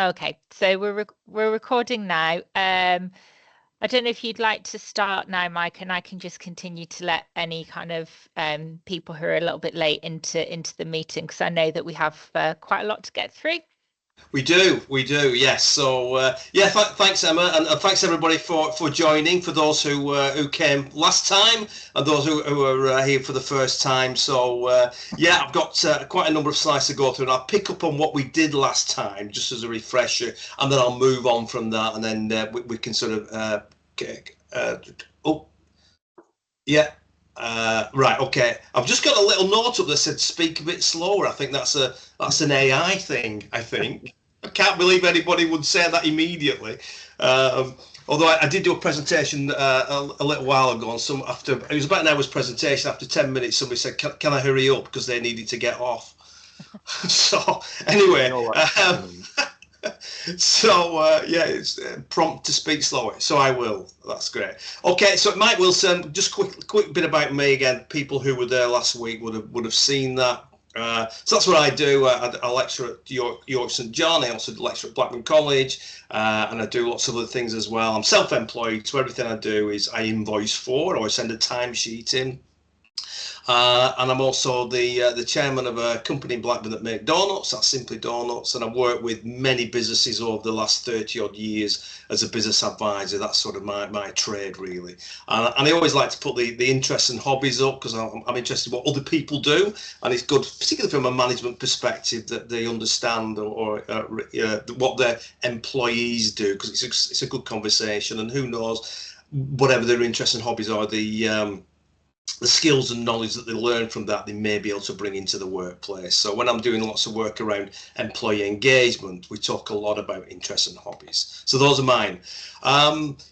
Okay, so we're recording now. I don't know if you'd like to start now, Mike, and I can just continue to let any kind of people who are a little bit late into the meeting, because I know that we have quite a lot to get through. We do, yes. So yeah, thanks Emma, and thanks everybody for joining. For those who came last time, and those who are here for the first time. So yeah, I've got quite a number of slides to go through, and I'll pick up on what we did last time, just as a refresher, and then I'll move on from that, and then we can sort of oh yeah. Right, okay. I've just got a little note up that said speak a bit slower. I think that's an AI thing, I think. I can't believe anybody would say that immediately. Although I did do a presentation a little while ago, and it was about an hour's presentation. After 10 minutes, somebody said, "Can I hurry up?" because they needed to get off. So anyway, so yeah, it's prompt to speak slower, so I will. That's great. Okay, so Mike Wilson, just quick bit about me again. People who were there last week would have seen that. So that's what I do. I lecture at York St John. I also lecture at Blackburn College, and I do lots of other things as well. I'm self-employed, so everything I do is I invoice for, or I send a timesheet in. And I'm also the chairman of a company in Blackburn that make donuts. That's Simply Donuts, and I've worked with many businesses over the last 30 odd years as a business advisor. That's sort of my trade, really. And I always like to put the interests and hobbies up, because I'm interested in what other people do, and it's good, particularly from a management perspective, that they understand or what their employees do, because it's a good conversation. And who knows, whatever their interests and hobbies are, the skills and knowledge that they learn from that, they may be able to bring into the workplace. So when I'm doing lots of work around employee engagement, we talk a lot about interests and hobbies. So those are mine.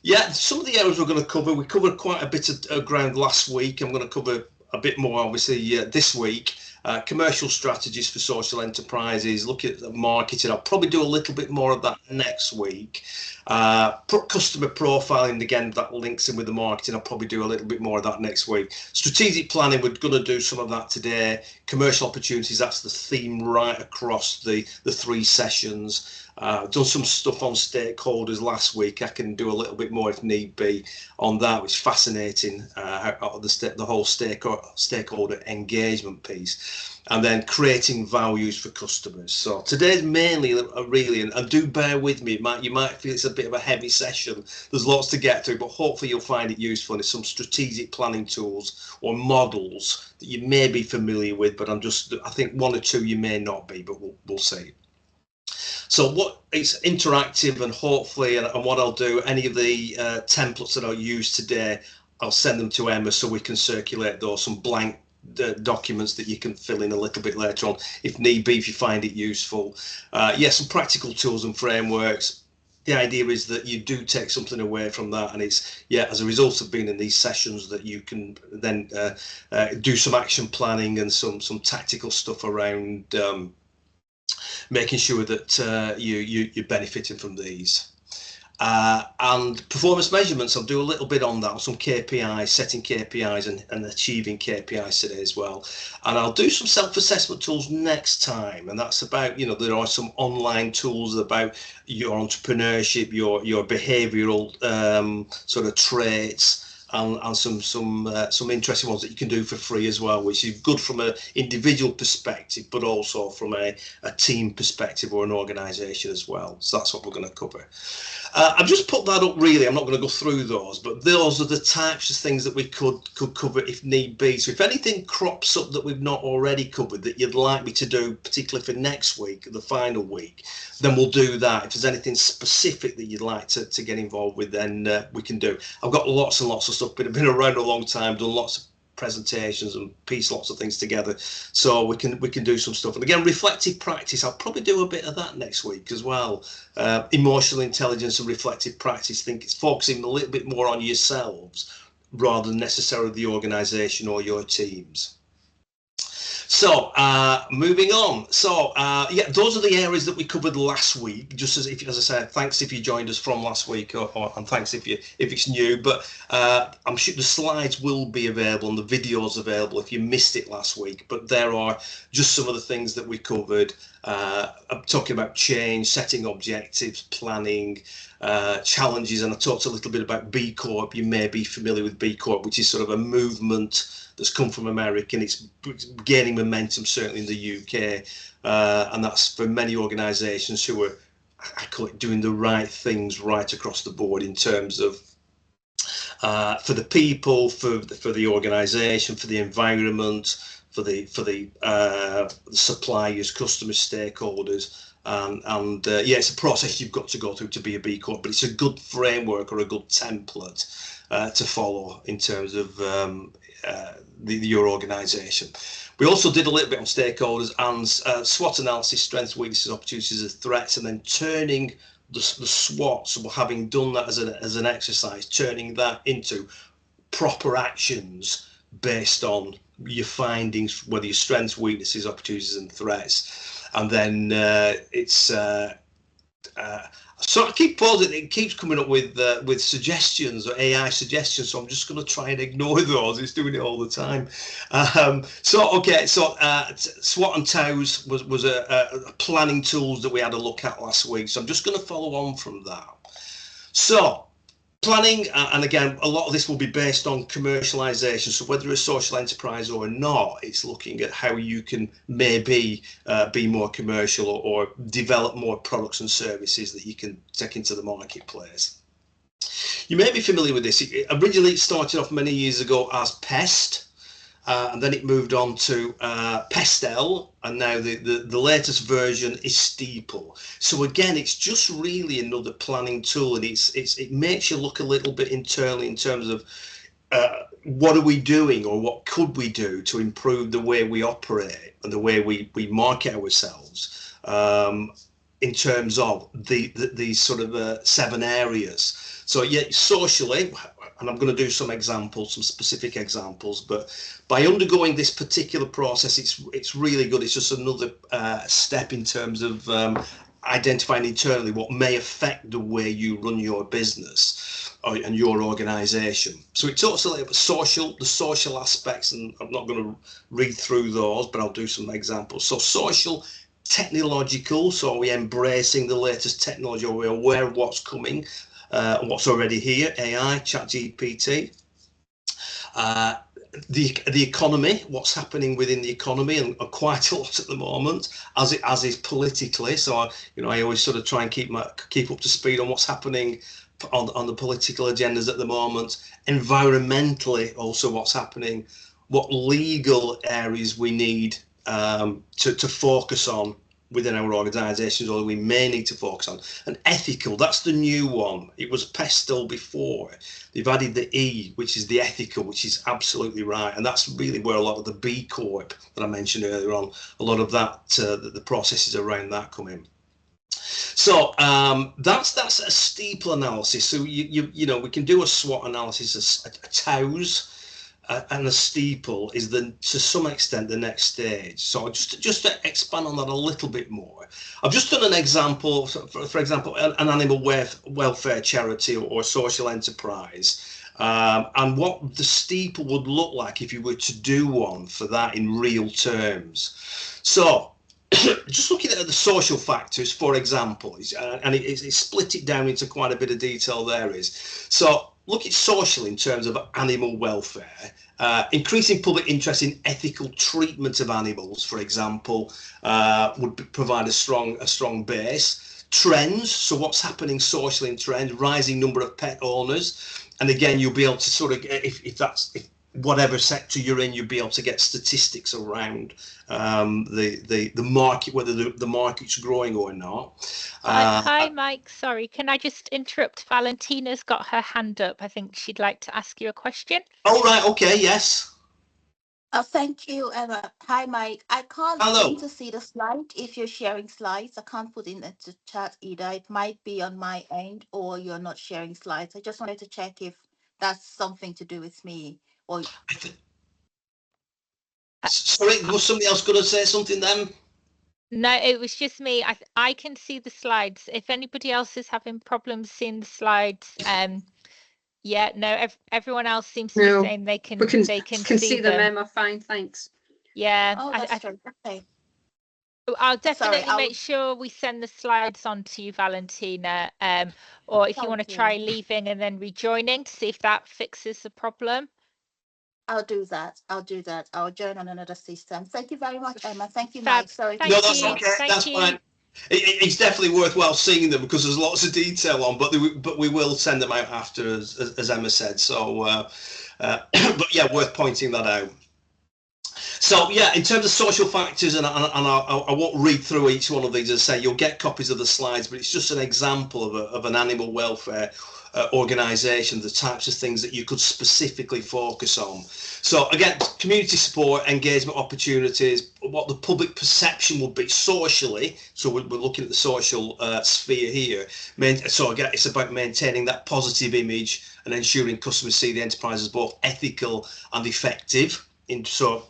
Yeah, some of the areas we're going to cover, we covered quite a bit of ground last week. I'm going to cover a bit more, obviously, this week. Commercial strategies for social enterprises, look at marketing. I'll probably do a little bit more of that next week. Customer profiling, again, that links in with the marketing. I'll probably do a little bit more of that next week. Strategic planning, we're going to do some of that today. Commercial opportunities, that's the theme right across the 3 sessions. Done some stuff on stakeholders last week. I can do a little bit more if need be on that, which is fascinating, the whole stakeholder engagement piece. And then creating values for customers. So today's mainly really, and do bear with me, you might feel it's a bit of a heavy session. There's lots to get through, but hopefully you'll find it useful. There's some strategic planning tools or models that you may be familiar with, but I think 1 or 2 you may not be, but we'll see. So it's interactive, and hopefully, and what I'll do, any of the templates that I'll use today, I'll send them to Emma so we can circulate those, some blank documents that you can fill in a little bit later on if need be, if you find it useful. Some practical tools and frameworks. The idea is that you do take something away from that, and it's as a result of being in these sessions that you can then do some action planning and some tactical stuff around making sure that you're benefiting from these. And performance measurements, I'll do a little bit on that, some KPIs, setting KPIs and achieving KPIs today as well. And I'll do some self-assessment tools next time, and that's about, there are some online tools about your entrepreneurship, your behavioural sort of traits, and some interesting ones that you can do for free as well, which is good from an individual perspective, but also from a team perspective or an organisation as well. So that's what we're going to cover. I've just put that up, really. I'm not going to go through those, but those are the types of things that we could cover if need be. So if anything crops up that we've not already covered that you'd like me to do, particularly for next week, the final week, then we'll do that. If there's anything specific that you'd like to get involved with, then we can do. I've got lots and lots of stuff, been around a long time, done lots of presentations and piece lots of things together, so we can do some stuff. And again, reflective practice, I'll probably do a bit of that next week as well. Emotional intelligence and reflective practice, think it's focusing a little bit more on yourselves rather than necessarily the organisation or your teams. So moving on. So yeah, those are the areas that we covered last week. Just as I said, thanks if you joined us from last week, and thanks if it's new. But I'm sure the slides will be available and the videos available if you missed it last week. But there are just some of the things that we covered. I'm talking about change, setting objectives, planning, challenges, and I talked a little bit about B Corp. You may be familiar with B Corp, which is sort of a movement that's come from America, and it's gaining momentum certainly in the UK, and that's for many organisations who are, I call it, doing the right things right across the board in terms of for the people, for the organisation, for the environment, for the suppliers, customers, stakeholders. Yeah, it's a process you've got to go through to be a B Corp, but it's a good framework or a good template to follow in terms of your organisation. We also did a little bit on stakeholders and SWOT analysis, strengths, weaknesses, opportunities, and threats, and then turning the SWOTs, having done that as an exercise, turning that into proper actions based on your findings, whether your strengths, weaknesses, opportunities, and threats. And then so I keep pausing. It keeps coming up with suggestions or AI suggestions. So I'm just going to try and ignore those. It's doing it all the time. SWOT and TOWS was a planning tools that we had a look at last week. So I'm just going to follow on from that. So planning, and again, a lot of this will be based on commercialisation. So whether a social enterprise or not, it's looking at how you can maybe be more commercial or develop more products and services that you can take into the marketplace. You may be familiar with this. Originally, it started off many years ago as PEST. And then it moved on to Pestel, and now the latest version is Steeple. So again, it's just really another planning tool, and it makes you look a little bit internally in terms of what are we doing or what could we do to improve the way we operate and the way we market ourselves in terms of these sort of 7 areas. So yeah, socially, and I'm going to do some examples, some specific examples, but by undergoing this particular process, it's really good. It's just another step in terms of identifying internally what may affect the way you run your business and your organization. So it talks a little bit the social aspects, and I'm not going to read through those, but I'll do some examples. So social, technological, so are we embracing the latest technology? Are we aware of what's coming? What's already here, AI, ChatGPT. The economy, what's happening within the economy, and quite a lot at the moment, as is politically. So I always sort of try and keep up to speed on what's happening on the political agendas at the moment. Environmentally, also what's happening, what legal areas we need to focus on within our organisations, or we may need to focus on. And ethical, that's the new one. It was Pestle before. They've added the E, which is the ethical, which is absolutely right. And that's really where a lot of the B Corp that I mentioned earlier on, a lot of that, the processes around that come in. So that's a steeple analysis. So we can do a SWOT analysis, a TOWS, and the steeple is to some extent the next stage. So just to expand on that a little bit more, I've just done an example, for example, an animal welfare charity or social enterprise, and what the steeple would look like if you were to do one for that in real terms. So just looking at the social factors, for example, and it's split it down into quite a bit of detail there is. So look at social in terms of animal welfare, increasing public interest in ethical treatment of animals, for example, would provide a strong base. Trends, so what's happening socially in trends, rising number of pet owners. And again, you'll be able to sort of, if whatever sector you're in, you'll be able to get statistics around the market, whether the market's growing or not. Hi, Mike. Sorry, can I just interrupt? Valentina's got her hand up. I think she'd like to ask you a question. Oh, right. Okay. Yes. Thank you, Emma. Hi, Mike. I can't seem to see the slide if you're sharing slides. I can't put in the chat either. It might be on my end or you're not sharing slides. I just wanted to check if that's something to do with me or. Sorry, was somebody else going to say something then? No, it was just me. I can see the slides. If anybody else is having problems seeing the slides, yeah, no, everyone else seems to be saying they can see them. them. Emma, fine, thanks. Yeah, Oh, that's true. Okay. I'll Sorry, definitely make sure we send the slides on to you, Valentina. Or if you want to try leaving and then rejoining to see if that fixes the problem. I'll do that. I'll join on another system. Thank you very much, Emma. Thank you, Fab. Mike. Sorry. Thank No, that's you. okay. Thank That's you. fine. It's definitely worthwhile seeing them because there's lots of detail on, but we will send them out after, as Emma said. So, but yeah, worth pointing that out. So yeah, in terms of social factors, and I won't read through each one of these and say you'll get copies of the slides, but it's just an example of an animal welfare organisation, the types of things that you could specifically focus on. So again, community support, engagement opportunities, what the public perception would be socially. So we're looking at the social sphere here. So again, it's about maintaining that positive image and ensuring customers see the enterprise as both ethical and effective. So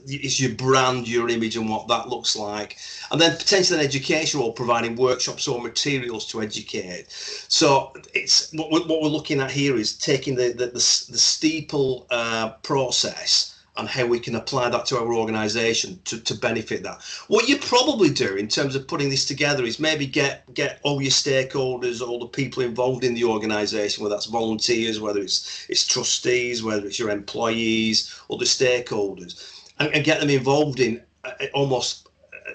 it's your brand, your image, and what that looks like, and then potentially an education role, providing workshops or materials to educate. So it's what we're looking at here is taking the steeple process and how we can apply that to our organisation to benefit that. What you probably do in terms of putting this together is maybe get all your stakeholders, all the people involved in the organisation, whether that's volunteers, whether it's trustees, whether it's your employees, or the stakeholders, and get them involved in almost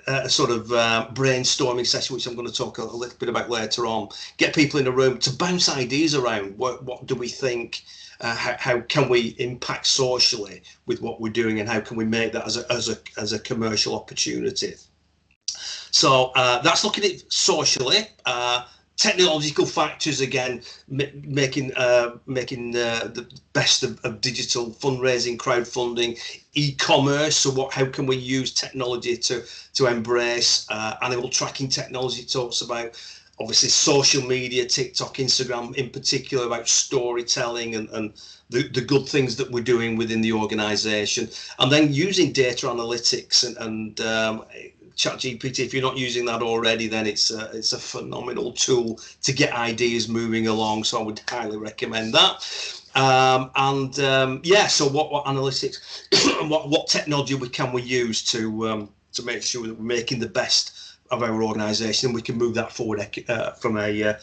a sort of brainstorming session, which I'm going to talk a little bit about later on. Get people in a room to bounce ideas around. What do we think? How can we impact socially with what we're doing, and how can we make that as a commercial opportunity? So that's looking at socially. Technological factors, again, making the best of digital fundraising, crowdfunding, e-commerce. So how can we use technology to embrace animal tracking technology? Talks about obviously social media, TikTok, Instagram in particular, about storytelling and the good things that we're doing within the organization, and then using data analytics and ChatGPT. If you're not using that already, then it's a phenomenal tool to get ideas moving along. So I would highly recommend that. Yeah, so what analytics, what technology can we use to make sure that we're making the best of our organisation, and we can move that forward from a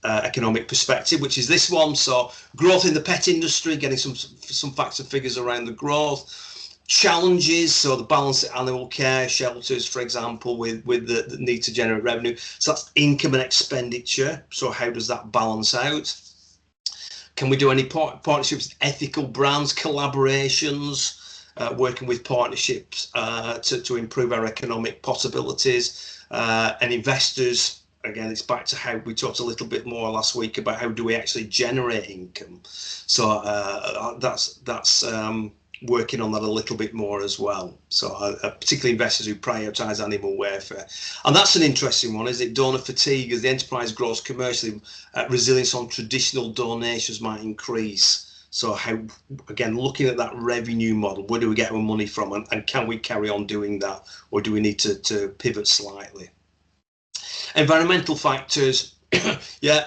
economic perspective, which is this one. So growth in the pet industry, getting some facts and figures around the growth. Challenges, so the balance of animal care, shelters, for example, with the need to generate revenue. So that's income and expenditure. So how does that balance out? Can we do any partnerships, ethical brands, collaborations, working with partnerships to improve our economic possibilities, and investors? Again, it's back to how we talked a little bit more last week about how do we actually generate income. So that's working on that a little bit more as well. So particularly investors who prioritise animal welfare. And that's an interesting one, is it? Donor fatigue. As the enterprise grows commercially, resilience on traditional donations might increase. So how, again, looking at that revenue model, where do we get our money from, and can we carry on doing that, or do we need to pivot slightly? Environmental factors, yeah,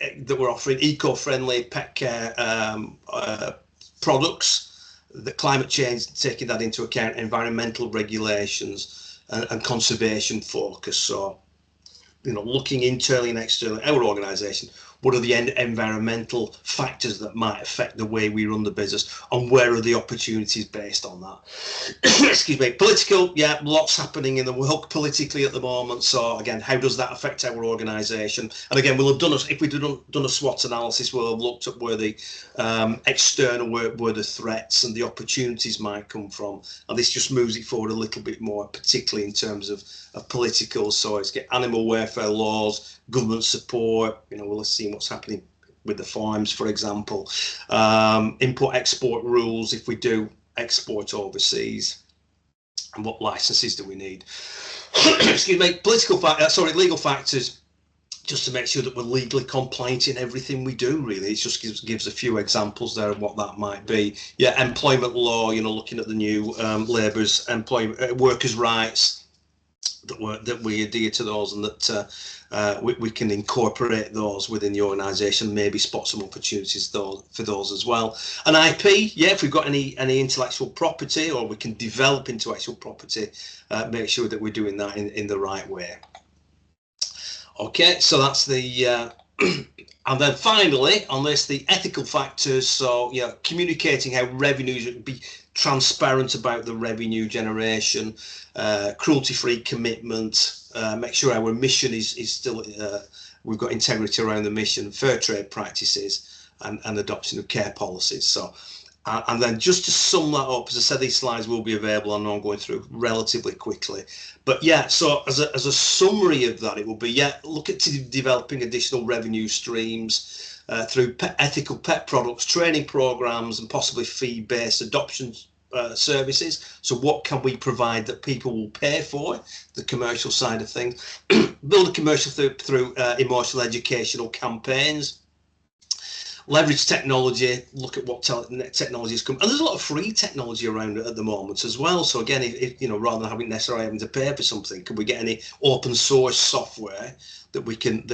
that we're offering eco-friendly pet care products. The climate change, taking that into account, environmental regulations and conservation focus. So, looking internally and externally, our organisation, what are the environmental factors that might affect the way we run the business, and where are the opportunities based on that? Excuse me. Political, yeah, lots happening in the world politically at the moment. So again, how does that affect our organisation? And again, we'll have done if we've done a SWOT analysis, we'll have looked at where the external, where the threats and the opportunities might come from. And this just moves it forward a little bit more, particularly in terms of political. So it's get animal welfare laws, government support. We'll see what's happening with the farms, for example, import-export rules if we do export overseas, and what licenses do we need? Excuse me. Legal factors. just to make sure that we're legally compliant in everything we do. Really, it just gives a few examples there of what that might be. Yeah, employment law, you know, looking at the new labourers, workers' rights, that we adhere to those, and that we can incorporate those within the organisation, maybe spot some opportunities for those as well. And IP, yeah, if we've got any intellectual property, or we can develop intellectual property, make sure that we're doing that in the right way. Okay, so that's the and then finally on this, the ethical factors. So yeah, communicating how revenues would be transparent about the revenue generation, cruelty-free commitment, make sure our mission is still we've got integrity around the mission, fair trade practices, and adoption of care policies. So and then just to sum that up, as I said, these slides will be available, and I'm going through relatively quickly. But yeah, so as a summary of that, it will be, yeah, look at developing additional revenue streams through ethical pet products, training programs, and possibly fee-based adoption services. So what can we provide that people will pay for, the commercial side of things. Build a commercial through emotional educational campaigns. Leverage technology, look at what technology has come, and there's a lot of free technology around at the moment as well. So again, if you know, rather than necessarily having to pay for something, can we get any open source software that we can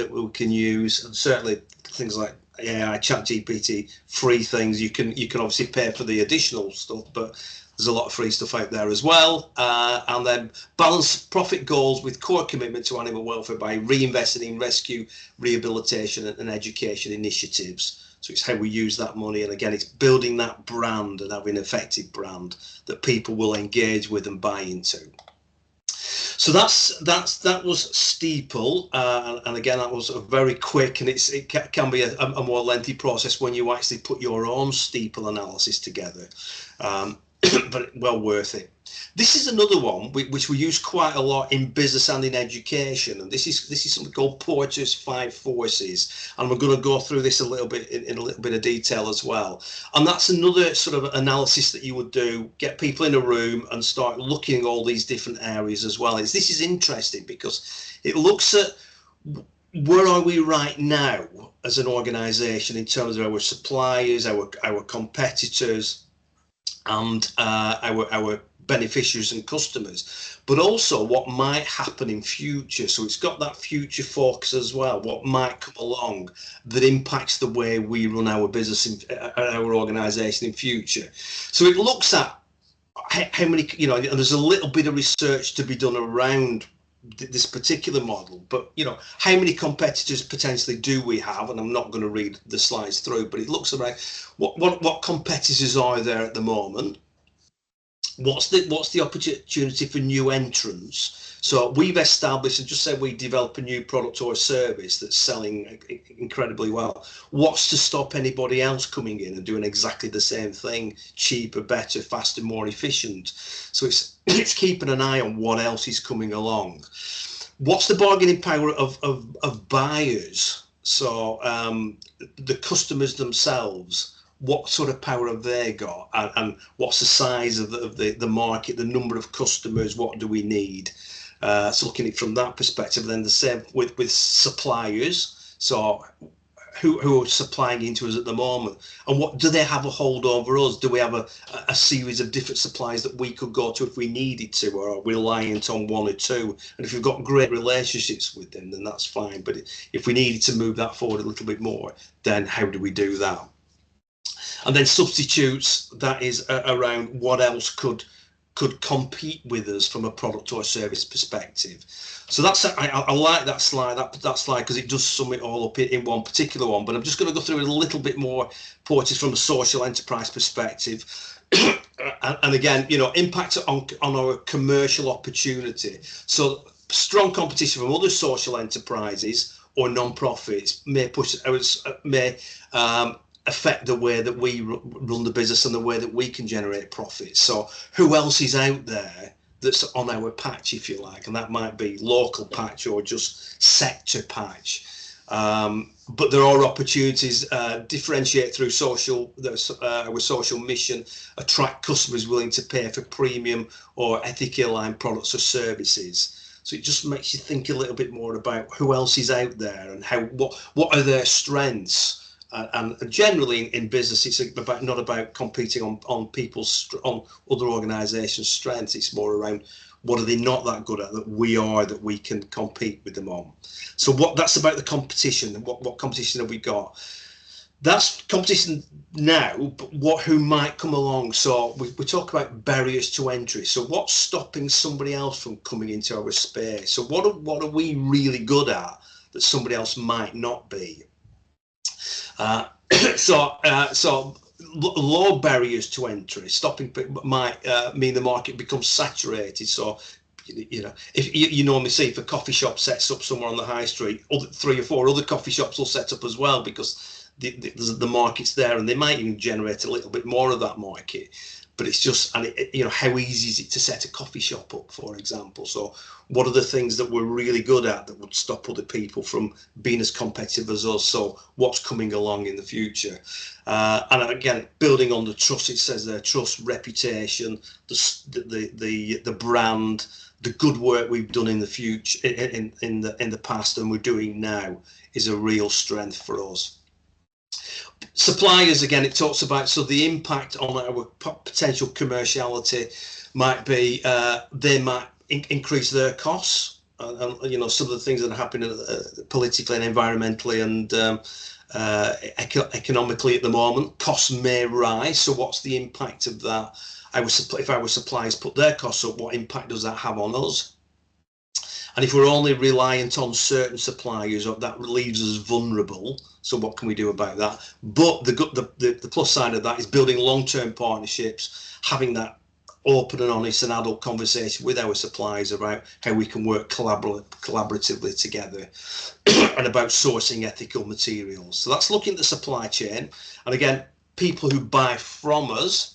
use? And certainly things like AI, ChatGPT, free things. You can obviously pay for the additional stuff, but there's a lot of free stuff out there as well. And then balance profit goals with core commitment to animal welfare by reinvesting in rescue, rehabilitation, and education initiatives. So it's how we use that money, and again, it's building that brand and having an effective brand that people will engage with and buy into. So that was Steeple, and again, that was a very quick, and it can be a more lengthy process when you actually put your own Steeple analysis together, but well worth it. This is another one which we use quite a lot in business and in education, and this is something called Porter's 5 Forces, and we're going to go through this a little bit in a little bit of detail as well. And that's another sort of analysis that you would do, get people in a room and start looking at all these different areas as well. This is interesting because it looks at where are we right now as an organization in terms of our suppliers, our competitors, and our beneficiaries and customers, but also what might happen in future. So it's got that future focus as well, what might come along that impacts the way we run our business, our organization in future. So it looks at how many, you know, and there's a little bit of research to be done around this particular model, but you know, how many competitors potentially do we have? And I'm not going to read the slides through, but it looks about what competitors are there at the moment. What's the opportunity for new entrants? So we've established, and just say we develop a new product or a service that's selling incredibly well. What's to stop anybody else coming in and doing exactly the same thing, cheaper, better, faster, more efficient? So it's keeping an eye on what else is coming along. What's the bargaining power of buyers? So the customers themselves, what sort of power have they got, and what's the size of the market, the number of customers, what do we need? So looking at it from that perspective. Then the same with suppliers. So who are supplying into us at the moment, and what do they have a hold over us? Do we have a series of different suppliers that we could go to if we needed to, or are we reliant on one or two? And if we've got great relationships with them, then that's fine. But if we needed to move that forward a little bit more, then how do we do that? And then substitutes, that is around what else could compete with us from a product or service perspective. So that's I like that slide because it does sum it all up in one particular one. But I'm just going to go through it a little bit more, Portis, from a social enterprise perspective. And again, you know, impact on our commercial opportunity. So strong competition from other social enterprises or non-profits may affect the way that we run the business and the way that we can generate profits. So who else is out there that's on our patch, if you like? And that might be local patch or just sector patch. But there are opportunities, differentiate through our social mission, attract customers willing to pay for premium or ethically aligned products or services. So it just makes you think a little bit more about who else is out there and what are their strengths. And generally in business, it's about not about competing on other organisations' strengths. It's more around what are they not that good at that we can compete with them on. So that's about the competition. What competition have we got? That's competition now, but who might come along. So we talk about barriers to entry. So what's stopping somebody else from coming into our space? So what are we really good at that somebody else might not be? So low barriers to entry stopping might mean the market becomes saturated. So if you normally see if a coffee shop sets up somewhere on the high street, 3 or 4 other coffee shops will set up as well, because the market's there, and they might even generate a little bit more of that market. But it's just, and how easy is it to set a coffee shop up, for example? So what are the things that we're really good at that would stop other people from being as competitive as us? So what's coming along in the future? And again, building on the trust, it says there, trust, reputation, the brand, the good work we've done in the future, in the past, and we're doing now, is a real strength for us. Suppliers, again, it talks about, so the impact on our potential commerciality might be they might increase their costs, and some of the things that are happening politically and environmentally and economically at the moment. Costs may rise. So what's the impact of that? If our suppliers put their costs up, what impact does that have on us? And if we're only reliant on certain suppliers, that leaves us vulnerable. So what can we do about that? But the plus side of that is building long-term partnerships, having that open and honest and adult conversation with our suppliers about how we can work collaboratively together and about sourcing ethical materials. So that's looking at the supply chain. And again, people who buy from us,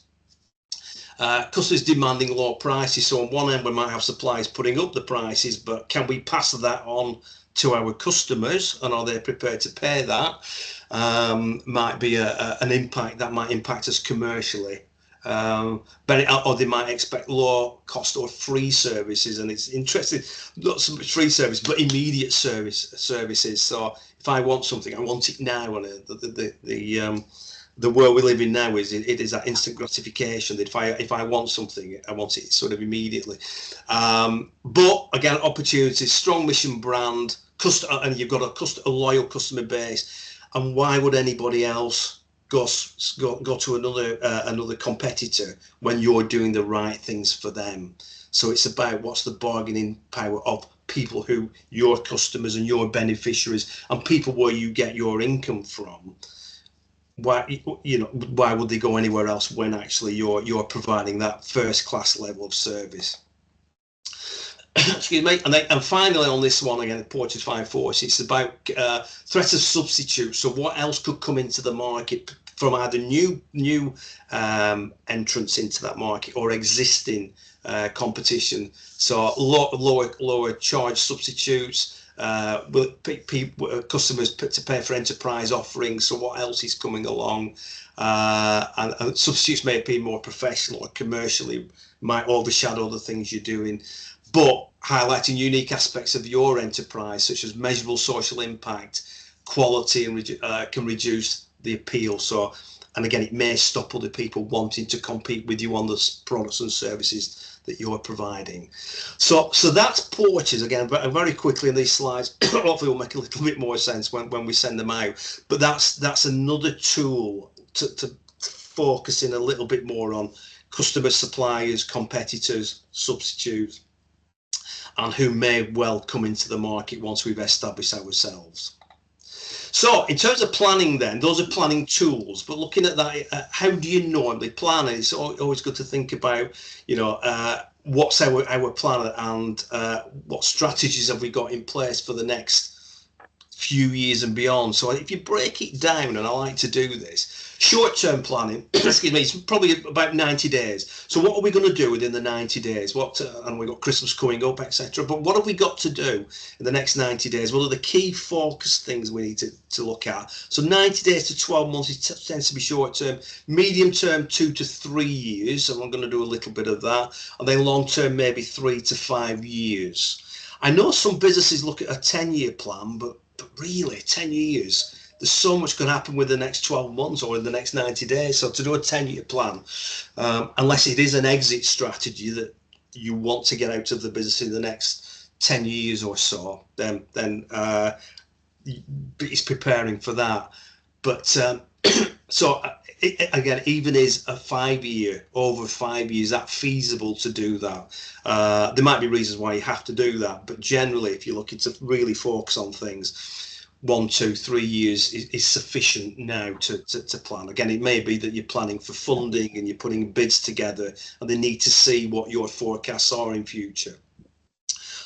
customers demanding low prices. So on one end, we might have suppliers putting up the prices, but can we pass that on to our customers, and are they prepared to pay that? Might be an impact that might impact us commercially. Or they might expect low cost or free services, and it's interesting, not so much free service, but immediate services. So if I want something, I want it now, and the world we live in now it is that instant gratification, that if I want something, I want it sort of immediately. But again, opportunities, strong mission brand, and you've got a loyal customer base. And why would anybody else go to another competitor when you're doing the right things for them? So it's about what's the bargaining power of people who your customers and your beneficiaries and people where you get your income from. Why would they go anywhere else when actually you're providing that first class level of service? Excuse me. And finally on this one, again, Portage Fire Force, it's about threat of substitute. So what else could come into the market from either new entrants into that market or existing competition? So lower charge substitutes. Customers to pay for enterprise offerings. So what else is coming along? And substitutes may be more professional or commercially, might overshadow the things you're doing, but highlighting unique aspects of your enterprise, such as measurable social impact, quality, and can reduce the appeal. So, and again, it may stop other people wanting to compete with you on the products and services that you're providing. So that's Porches. Again, very quickly in these slides, hopefully will make a little bit more sense when we send them out. But that's another tool to focus in a little bit more on customers, suppliers, competitors, substitutes, and who may well come into the market once we've established ourselves. So in terms of planning then, those are planning tools, but looking at that, how do you normally plan? It's always good to think about, what's our plan and what strategies have we got in place for the next few years and beyond. So if you break it down, and I like to do this, short-term planning, excuse me, it's probably about 90 days. So what are we going to do within the 90 days? And we've got Christmas coming up, etc. But what have we got to do in the next 90 days? What are the key focus things we need to look at? So 90 days to 12 months tends to be short-term. Medium-term, 2 to 3 years, and I'm going to do a little bit of that. And then long-term, maybe 3 to 5 years. I know some businesses look at a 10-year plan, but really 10 years, there's so much going to happen with the next 12 months or in the next 90 days. So to do a 10-year plan, unless it is an exit strategy that you want to get out of the business in the next 10 years or so, then it's preparing for that. But so again, even is a 5-year, over 5 years, that feasible to do that? There might be reasons why you have to do that, but generally, if you're looking to really focus on things, 1, 2, 3 years is sufficient now to plan. Again, it may be that you're planning for funding and you're putting bids together, and they need to see what your forecasts are in future.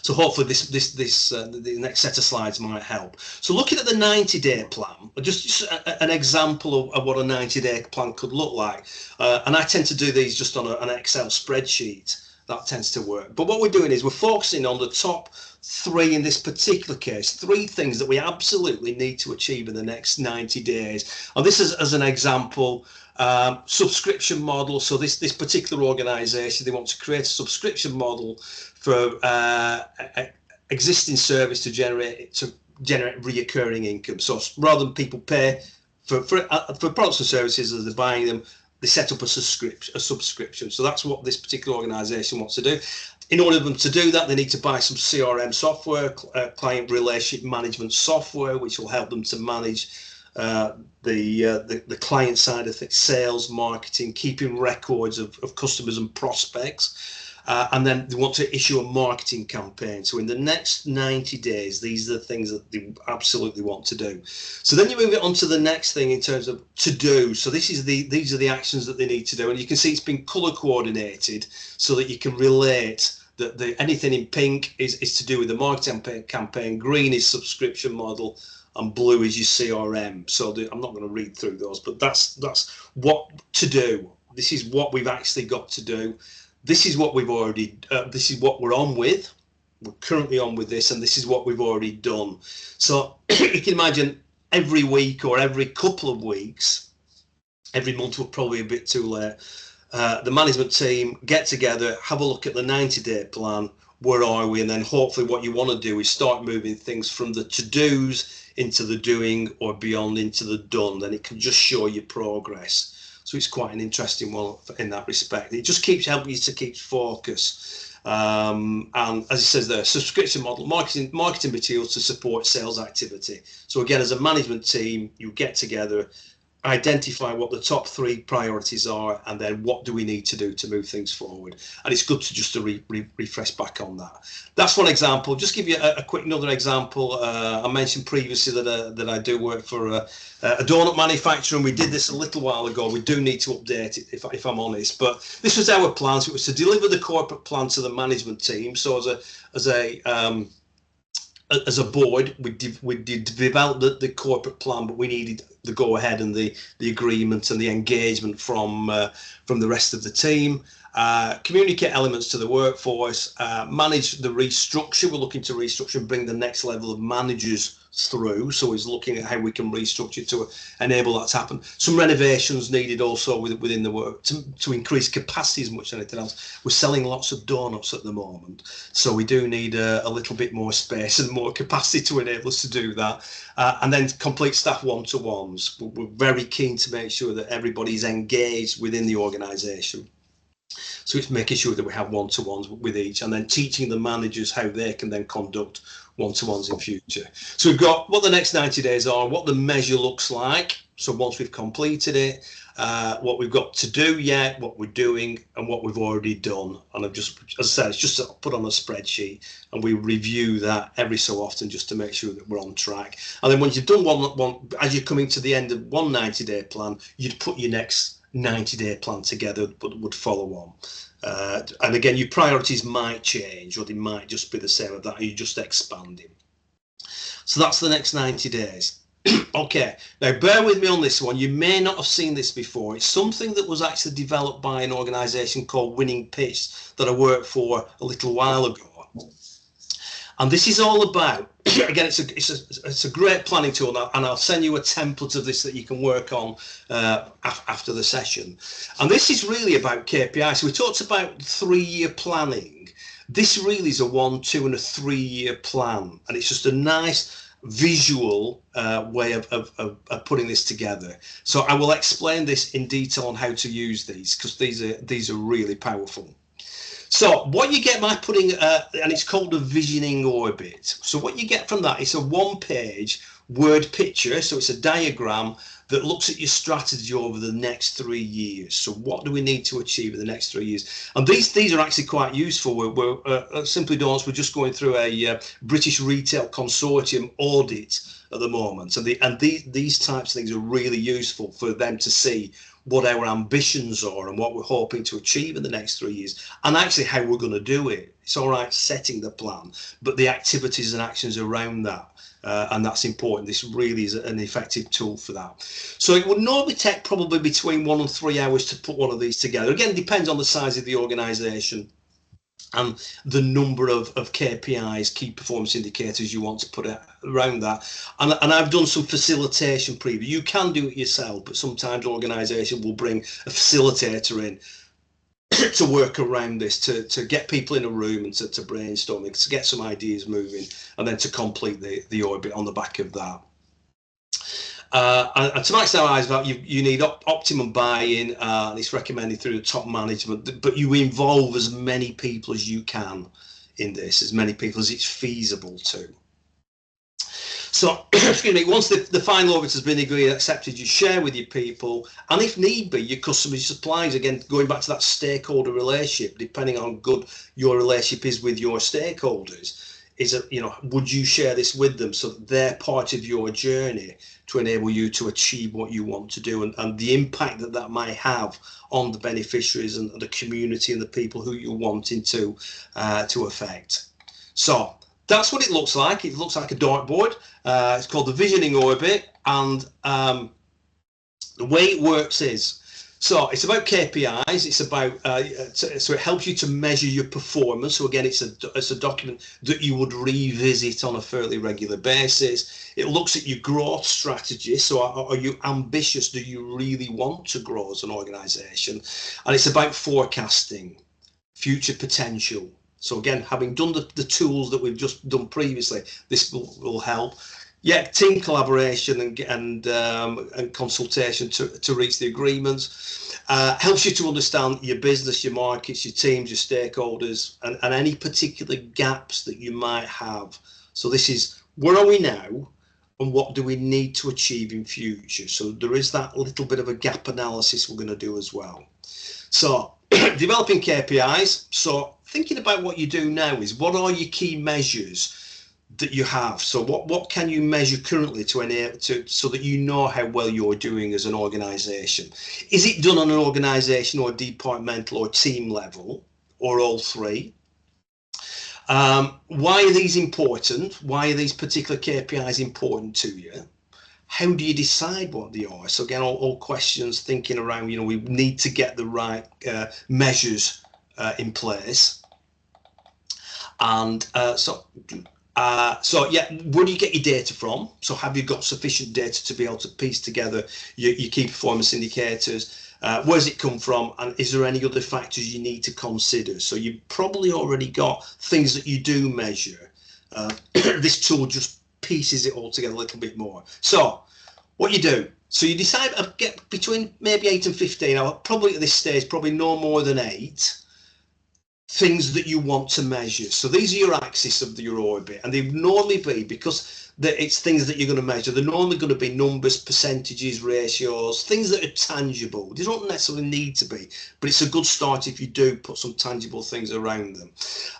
So hopefully the next set of slides might help. So looking at the 90-day plan, just an example of what a 90-day plan could look like. And I tend to do these just on an Excel spreadsheet. That tends to work. But what we're doing is we're focusing on the top 3 in this particular case, 3 things that we absolutely need to achieve in the next 90 days. And this is as an example, subscription model. So this particular organization, they want to create a subscription model for existing service to generate reoccurring income. So rather than people pay for products and services as they're buying them, they set up a subscription. So that's what this particular organization wants to do. In order for them to do that, they need to buy some CRM software, client relationship management software, which will help them to manage the client side of things, sales, marketing, keeping records of customers and prospects. And then they want to issue a marketing campaign. So in the next 90 days, these are the things that they absolutely want to do. So then you move it on to the next thing in terms of to do. So these are the actions that they need to do. And you can see it's been color coordinated so that you can relate that anything in pink is to do with the marketing campaign, green is subscription model, and blue is your CRM. So I'm not going to read through those, but that's what to do. This is what we've actually got to do. This is what we've already, this is what we're on with. We're currently on with this, and this is what we've already done. So you can imagine every week or every couple of weeks, every month we're probably a bit too late, the management team get together, have a look at the 90-day plan, where are we, and then hopefully what you want to do is start moving things from the to-dos into the doing or beyond into the done. Then it can just show your progress. So it's quite an interesting one in that respect. It just keeps helping you to keep focus. And as it says there, subscription model, marketing materials to support sales activity. So again, as a management team, you get together, identify what the top 3 priorities are, and then what do we need to do to move things forward. And it's good to just refresh back on that. That's one example. Just give you a quick another example. I mentioned previously that I do work for a donut manufacturer, and we did this a little while ago. We do need to update it if I'm honest, but this was our plan. So it was to deliver the corporate plan to the management team. So as a board, we developed the corporate plan, but we needed the go ahead and the agreement and the engagement from the rest of the team. Communicate elements to the workforce, manage the restructure. We're looking to restructure and bring the next level of managers through. So he's looking at how we can restructure to enable that to happen. Some renovations needed also within the work to increase capacity as much as anything else. We're selling lots of donuts at the moment, so we do need a little bit more space and more capacity to enable us to do that. And then complete staff one-to-ones. We're very keen to make sure that everybody's engaged within the organisation. So it's making sure that we have one-to-ones with each, and then teaching the managers how they can then conduct one-to-ones in future. So we've got what the next 90 days are, what the measure looks like. So once we've completed it, what we've got to do yet, what we're doing, and what we've already done. And I've just, as I said, it's just put on a spreadsheet, and we review that every so often just to make sure that we're on track. And then once you've done one, as you're coming to the end of one 90-day plan, you'd put your next 90-day plan together, but would follow on. And again, your priorities might change, or they might just be the same of that, or you're just expanding. So that's the next 90 days. Okay, now bear with me on this one. You may not have seen this before. It's something that was actually developed by an organisation called Winning Pitch that I worked for a little while ago. And this is all about, again, it's a great planning tool, and I'll send you a template of this that you can work on after the session. And this is really about KPI. So we talked about 3-year planning. this really is a 1, 2 and a 3 year plan, and it's just a nice visual way of putting this together. So I will explain this in detail on how to use these, because these are really powerful. So what you get by putting, and it's called a visioning orbit. So what you get from that is a 1-page word picture. So it's a diagram that looks at your strategy over the next 3 years. So what do we need to achieve in the next 3 years? And these are actually quite useful. We're Simply Dawns, we're just going through a British Retail Consortium audit at the moment. And these types of things are really useful for them to see what our ambitions are and what we're hoping to achieve in the next 3 years, and actually how we're going to do it. It's all right setting the plan, but the activities and actions around that, and that's important. This really is an effective tool for that. So it would normally take probably between 1 and 3 hours to put one of these together. Again, it depends on the size of the organisation and the number of KPIs, key performance indicators, you want to put around that. And I've done some facilitation preview. You can do it yourself, but sometimes organisation will bring a facilitator in to work around this, to get people in a room and to brainstorm, to get some ideas moving, and then to complete the orbit on the back of that. And to maximise that, you need optimum buy-in, and it's recommended through the top management, but you involve as many people as you can in this, as many people as it's feasible to. So, excuse me, once the final orbit has been agreed, accepted, you share with your people, and if need be, your customers, your suppliers, again, going back to that stakeholder relationship, depending on how good your relationship is with your stakeholders, would you share this with them so that they're part of your journey to enable you to achieve what you want to do, and the impact that might have on the beneficiaries and the community and the people who you're wanting to affect. So that's what it looks like. It looks like a dartboard. It's called the visioning orbit, and the way it works is, so it's about KPIs. It's about so it helps you to measure your performance. So again, it's a document that you would revisit on a fairly regular basis. It looks at your growth strategy. So are you ambitious? Do you really want to grow as an organisation? And it's about forecasting, future potential. So again, having done the tools that we've just done previously, this will help. Yeah, team collaboration and consultation to reach the agreements. Helps you to understand your business, your markets, your teams, your stakeholders, and any particular gaps that you might have. So this is, where are we now and what do we need to achieve in future? So there is that little bit of a gap analysis we're going to do as well. So developing KPIs. So thinking about what you do now is, what are your key measures that you have? So what can you measure currently to enable so that you know how well you're doing as an organisation? Is it done on an organisation or departmental or team level, or all three? Why are these important? Why are these particular KPIs important to you? How do you decide what they are? So again, all questions, thinking around, we need to get the right measures in place. And so yeah, where do you get your data from? So have you got sufficient data to be able to piece together your key performance indicators? Where does it come from? And is there any other factors you need to consider? So you've probably already got things that you do measure. This tool just pieces it all together a little bit more. So what you do, so you decide, get between maybe 8 and 15, or probably at this stage, probably no more than 8 things that you want to measure. So these are your axis of your orbit, and they normally be, because it's things that you're going to measure, they're normally going to be numbers, percentages, ratios, things that are tangible. They don't necessarily need to be, but it's a good start if you do put some tangible things around them.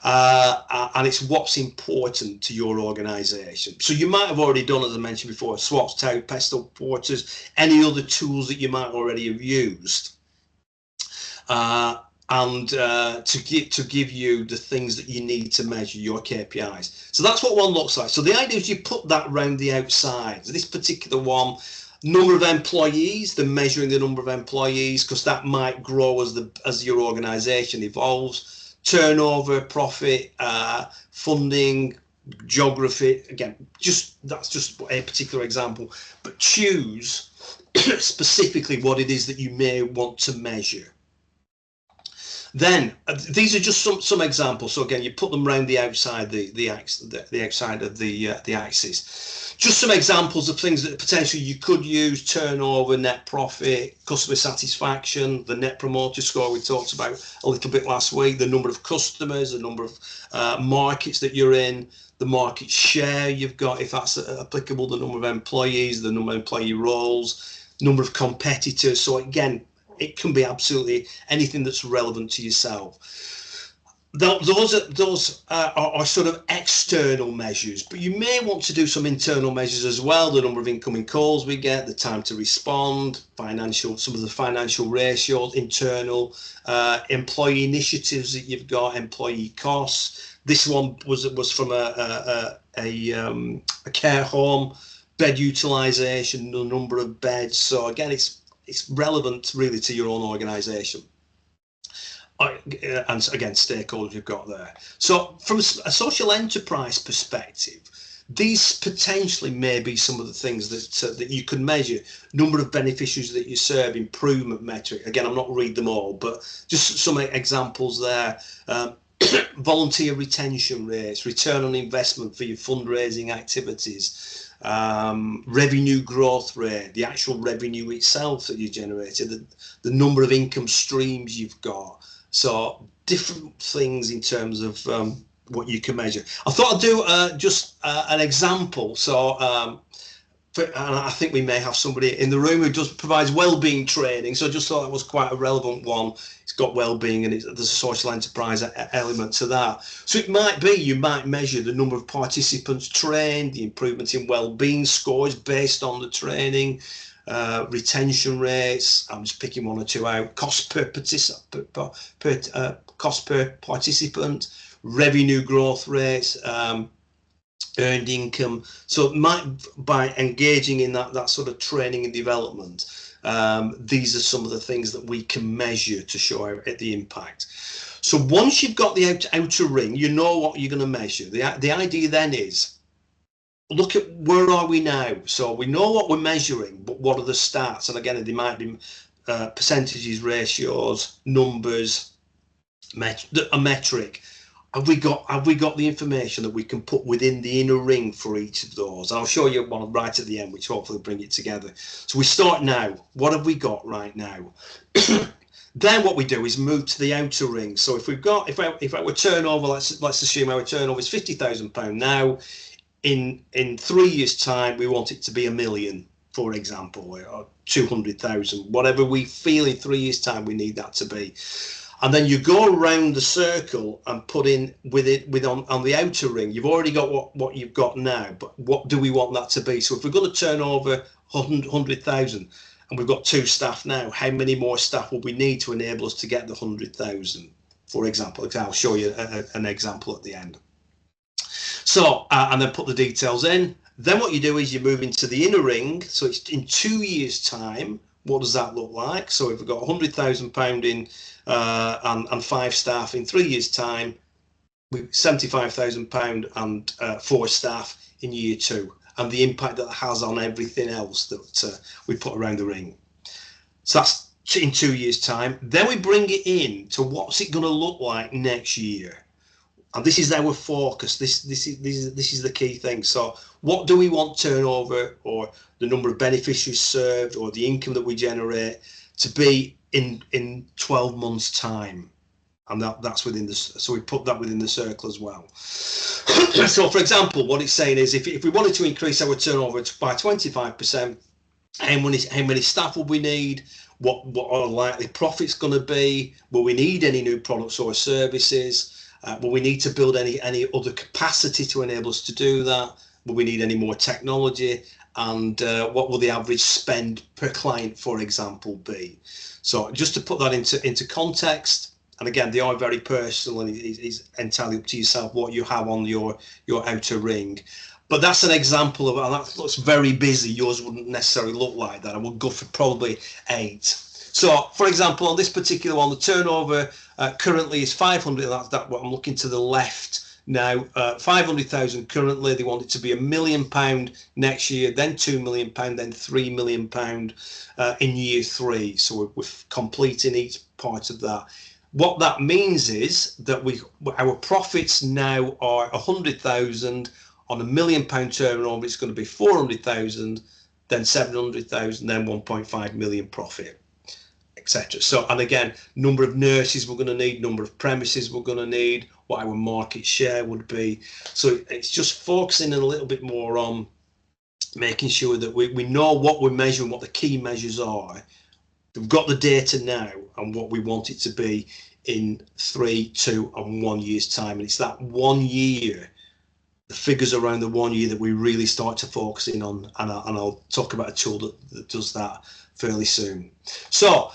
And it's what's important to your organisation. So you might have already done, as I mentioned before, SWOT, TOW, PESTEL, Porters, any other tools that you might already have used. And to give you the things that you need to measure your KPIs. So that's what one looks like. So the idea is you put that around the outside. So this particular one, number of employees, the measuring the number of employees, because that might grow as your organisation evolves. Turnover, profit, funding, geography. Again, that's just a particular example. But choose specifically what it is that you may want to measure. Then these are just some examples. So again, you put them around the outside the outside of the axis. Just some examples of things that potentially you could use: turnover, net profit, customer satisfaction, the net promoter score we talked about a little bit last week, the number of customers, the number of markets that you're in, the market share you've got, if that's applicable, the number of employees, the number of employee roles, number of competitors. So again, it can be absolutely anything that's relevant to yourself. Those are sort of external measures, but you may want to do some internal measures as well: the number of incoming calls we get, the time to respond, some of the financial ratios, internal employee initiatives that you've got, employee costs. This one was from a care home, bed utilization, the number of beds. So again, it's relevant really to your own organization. And again, stakeholders you've got there. So from a social enterprise perspective, these potentially may be some of the things that you can measure: number of beneficiaries that you serve, improvement metric. Again, I'm not read them all, but just some examples there. Volunteer retention rates, return on investment for your fundraising activities, revenue growth rate, the actual revenue itself that you generated, the number of income streams you've got. So different things in terms of what you can measure. I thought I'd do just an example. So and I think we may have somebody in the room who provides well-being training. So I just thought that was quite a relevant one. It's got well-being and there's a social enterprise element to that. So it might be you might measure the number of participants trained, the improvement in well-being scores based on the training, retention rates. I'm just picking one or two out. Cost per participant, revenue growth rates, earned income. So it might, by engaging in that sort of training and development, these are some of the things that we can measure to show the impact. So once you've got the outer ring, you know what you're going to measure. The idea then is, look at where are we now. So we know what we're measuring, but what are the stats? And again, they might be percentages, ratios, numbers, a metric. Have we got the information that we can put within the inner ring for each of those? And I'll show you one right at the end, which hopefully bring it together. So we start now. What have we got right now? Then what we do is move to the outer ring. So if our turnover, let's assume our turnover is £50,000 now. In 3 years' time, we want it to be 1 million, for example, or 200,000, whatever we feel in 3 years' time we need that to be. And then you go around the circle and put in on the outer ring. You've already got what you've got now, but what do we want that to be? So if we're going to turn over 100,000 and we've got 2 staff now, how many more staff will we need to enable us to get the 100,000? For example, I'll show you an example at the end. So, and then put the details in. Then what you do is you move into the inner ring. So it's in 2 years' time. What does that look like? So if we've got £100,000 in and 5 staff, in 3 years' time, with £75,000 and 4 staff in year 2, and the impact that has on everything else that we put around the ring. So that's in 2 years' time. Then we bring it in to what's it going to look like next year. And this is our focus. This is the key thing. So what do we want turnover, or the number of beneficiaries served, or the income that we generate to be in 12 months' time? And that's within the, so we put that within the circle as well. So for example, what it's saying is, if we wanted to increase our turnover by 25%, how many staff will we need? What are likely profits going to be? Will we need any new products or services? Will we need to build any other capacity to enable us to do that? Will we need any more technology? And what will the average spend per client, for example, be? So just to put that into context, and again, they are very personal, and it's entirely up to yourself what you have on your outer ring. But that's an example of, and that looks very busy. Yours wouldn't necessarily look like that. I would go for probably 8. So, for example, on this particular one, the turnover currently is 500. That's what I'm looking to the left now. 500,000 currently. They want it to be £1 million next year, then £2 million, then £3 million in year 3. So we're completing each part of that. What that means is that our profits now are 100,000 on £1 million turnover. It's going to be 400,000, then 700,000, then 1.5 million profit, etc. So, and again, number of nurses we're going to need, number of premises we're going to need, what our market share would be. So it's just focusing a little bit more on making sure that we know what we're measuring, what the key measures are. We've got the data now and what we want it to be in 3, 2 and 1 year's time. And it's that 1 year, the figures around the 1 year that we really start to focus in on. And I'll talk about a tool that does that fairly soon. So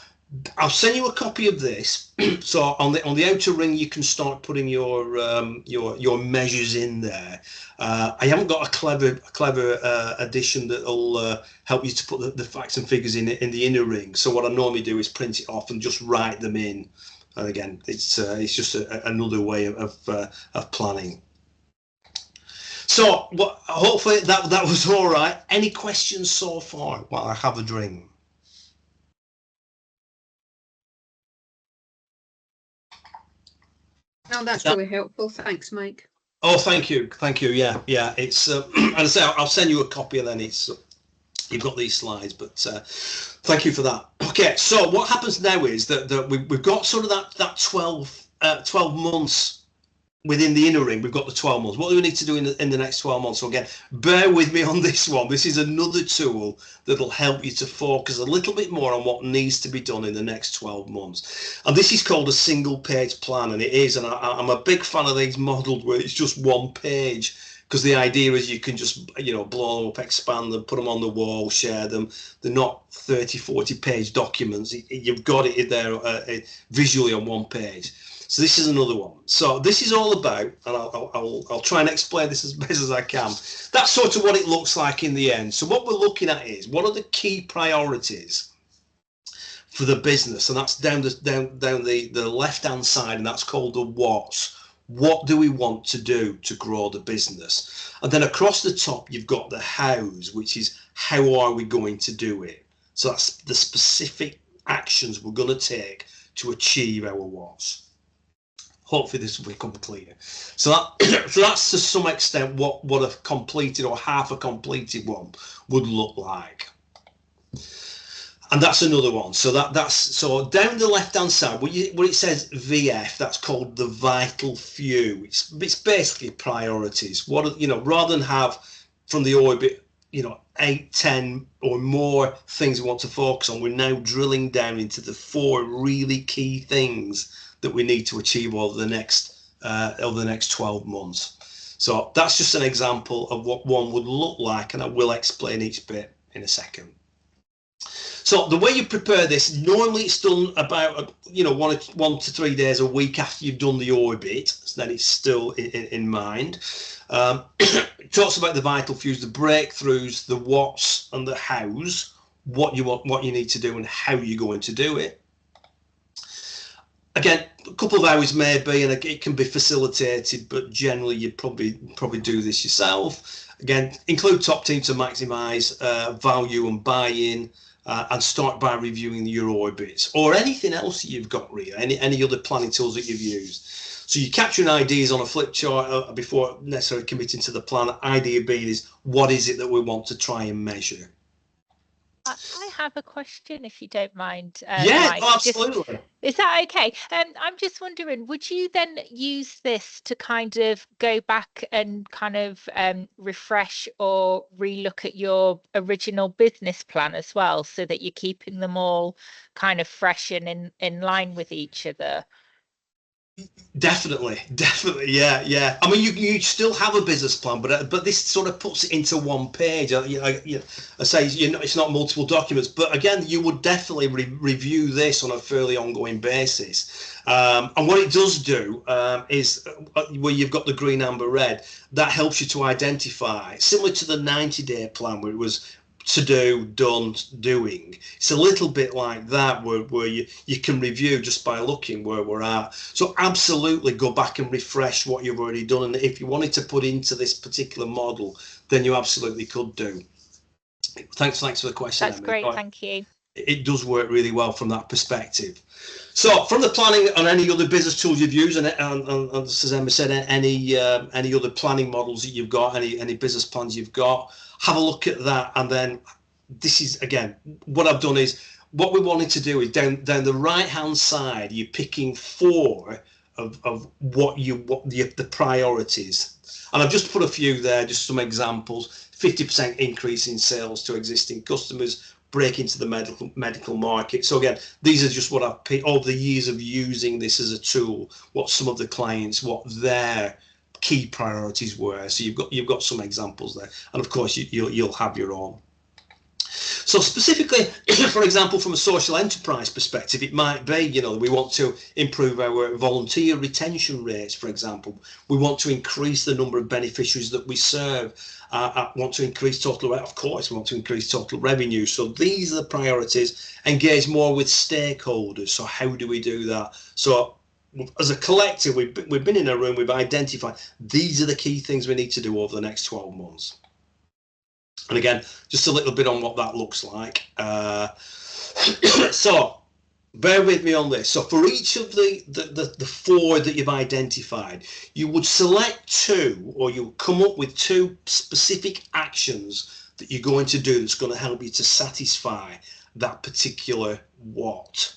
I'll send you a copy of this. So on the outer ring, you can start putting your measures in there. I haven't got a clever addition that'll help you to put the facts and figures in the inner ring. So what I normally do is print it off and just write them in. And again, it's just another way of planning. So hopefully that was all right. Any questions so far while I have a drink? No, that's really helpful. Thanks, Mike. Oh, thank you. Yeah. It's as I say, I'll send you a copy, and then you've got these slides. But thank you for that. Okay, so what happens now is that we've got sort of that 12 months within the inner ring. We've got the 12 months. What do we need to do in the next 12 months? So again, bear with me on this one. This is another tool that'll help you to focus a little bit more on what needs to be done in the next 12 months. And this is called a single page plan, and it is. And I'm a big fan of these models where it's just one page, because the idea is you can just, blow them up, expand them, put them on the wall, share them. They're not 30, 40 page documents. You've got it in there visually on one page. So this is another one. So this is all about, and I'll try and explain this as best as I can. That's sort of what it looks like in the end. So what we're looking at is, what are the key priorities for the business? And that's down the left-hand side, and that's called the what's. What do we want to do to grow the business? And then across the top, you've got the how's, which is how are we going to do it? So that's the specific actions we're going to take to achieve our what's. Hopefully this will become clear. So that's to some extent what a completed or half a completed one would look like. And that's another one. So so down the left hand side where it says VF, that's called the vital few. It's basically priorities. Rather than have from the orbit 8, 10 or more things we want to focus on, we're now drilling down into the 4 really key things that we need to achieve over the next 12 months. So that's just an example of what one would look like, and I will explain each bit in a second. So the way you prepare this, normally it's done about 1 to 3 days a week after you've done the orbit, so then it's still in mind. It talks about the vital fews, the breakthroughs, the what's and the how's, what you need to do and how you're going to do it. Again, a couple of hours maybe, and it can be facilitated, but generally you probably do this yourself. Again, include top team to maximise value and buy-in, and start by reviewing your orbits or anything else that you've got, really, any other planning tools that you've used. So you're capturing ideas on a flip chart before necessarily committing to the plan. Idea being is, what is it that we want to try and measure? I have a question, if you don't mind. Yeah, Mike. absolutely. Is that okay? I'm just wondering, would you then use this to kind of go back and kind of refresh or relook at your original business plan as well, so that you're keeping them all kind of fresh and in line with each other? Definitely, yeah. I mean, you still have a business plan, but this sort of puts it into one page. I say it's not multiple documents, but again, you would definitely review this on a fairly ongoing basis. And what it does do is, where you've got the green, amber, red, that helps you to identify, similar to the 90-day plan where it was to do, done, doing. It's a little bit like that, where you can review just by looking where we're at. So absolutely go back and refresh what you've already done, and if you wanted to put into this particular model, then you absolutely could do. Thanks for the question. That's Emily. great, thank you. it does work really well from that perspective. So from the planning on any other business tools you've used, and as Emma said, any other planning models that you've got, any business plans you've got, have a look at that. And then this is, again, what I've done is, what we wanted to do is down the right hand side, you're picking 4 of the priorities. And I've just put a few there, just some examples. 50% increase in sales to existing customers, break into the medical market. So again, these are just what I've picked over the years of using this as a tool, what some of the clients, what their key priorities were. So you've got some examples there, and of course you'll have your own. So specifically, for example, from a social enterprise perspective, it might be, we want to improve our volunteer retention rates, for example. We want to increase the number of beneficiaries that we serve. Want to increase total, of course, we want to increase total revenue. So these are the priorities. Engage more with stakeholders. So how do we do that? So as a collective, we've been in a room, we've identified these are the key things we need to do over the next 12 months. And again, just a little bit on what that looks like. So bear with me on this. So for each of the 4 that you've identified, you would select 2, or you come up with 2 specific actions that you're going to do that's going to help you to satisfy that particular what.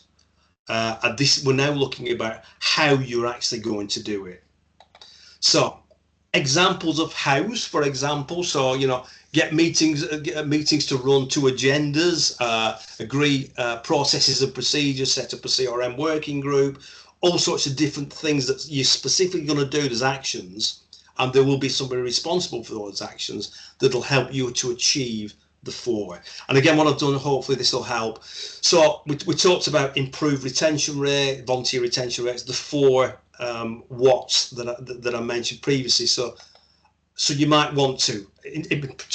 And this, we're now looking about how you're actually going to do it. So examples of hows, for example, so get meetings to run to agendas, agree processes and procedures, set up a CRM working group, all sorts of different things that you're specifically going to do as actions, and there will be somebody responsible for those actions that'll help you to achieve the 4. And again, what I've done, hopefully this will help. So we talked about improved retention rate, volunteer retention rates, the 4 what's that I mentioned previously. So you might want to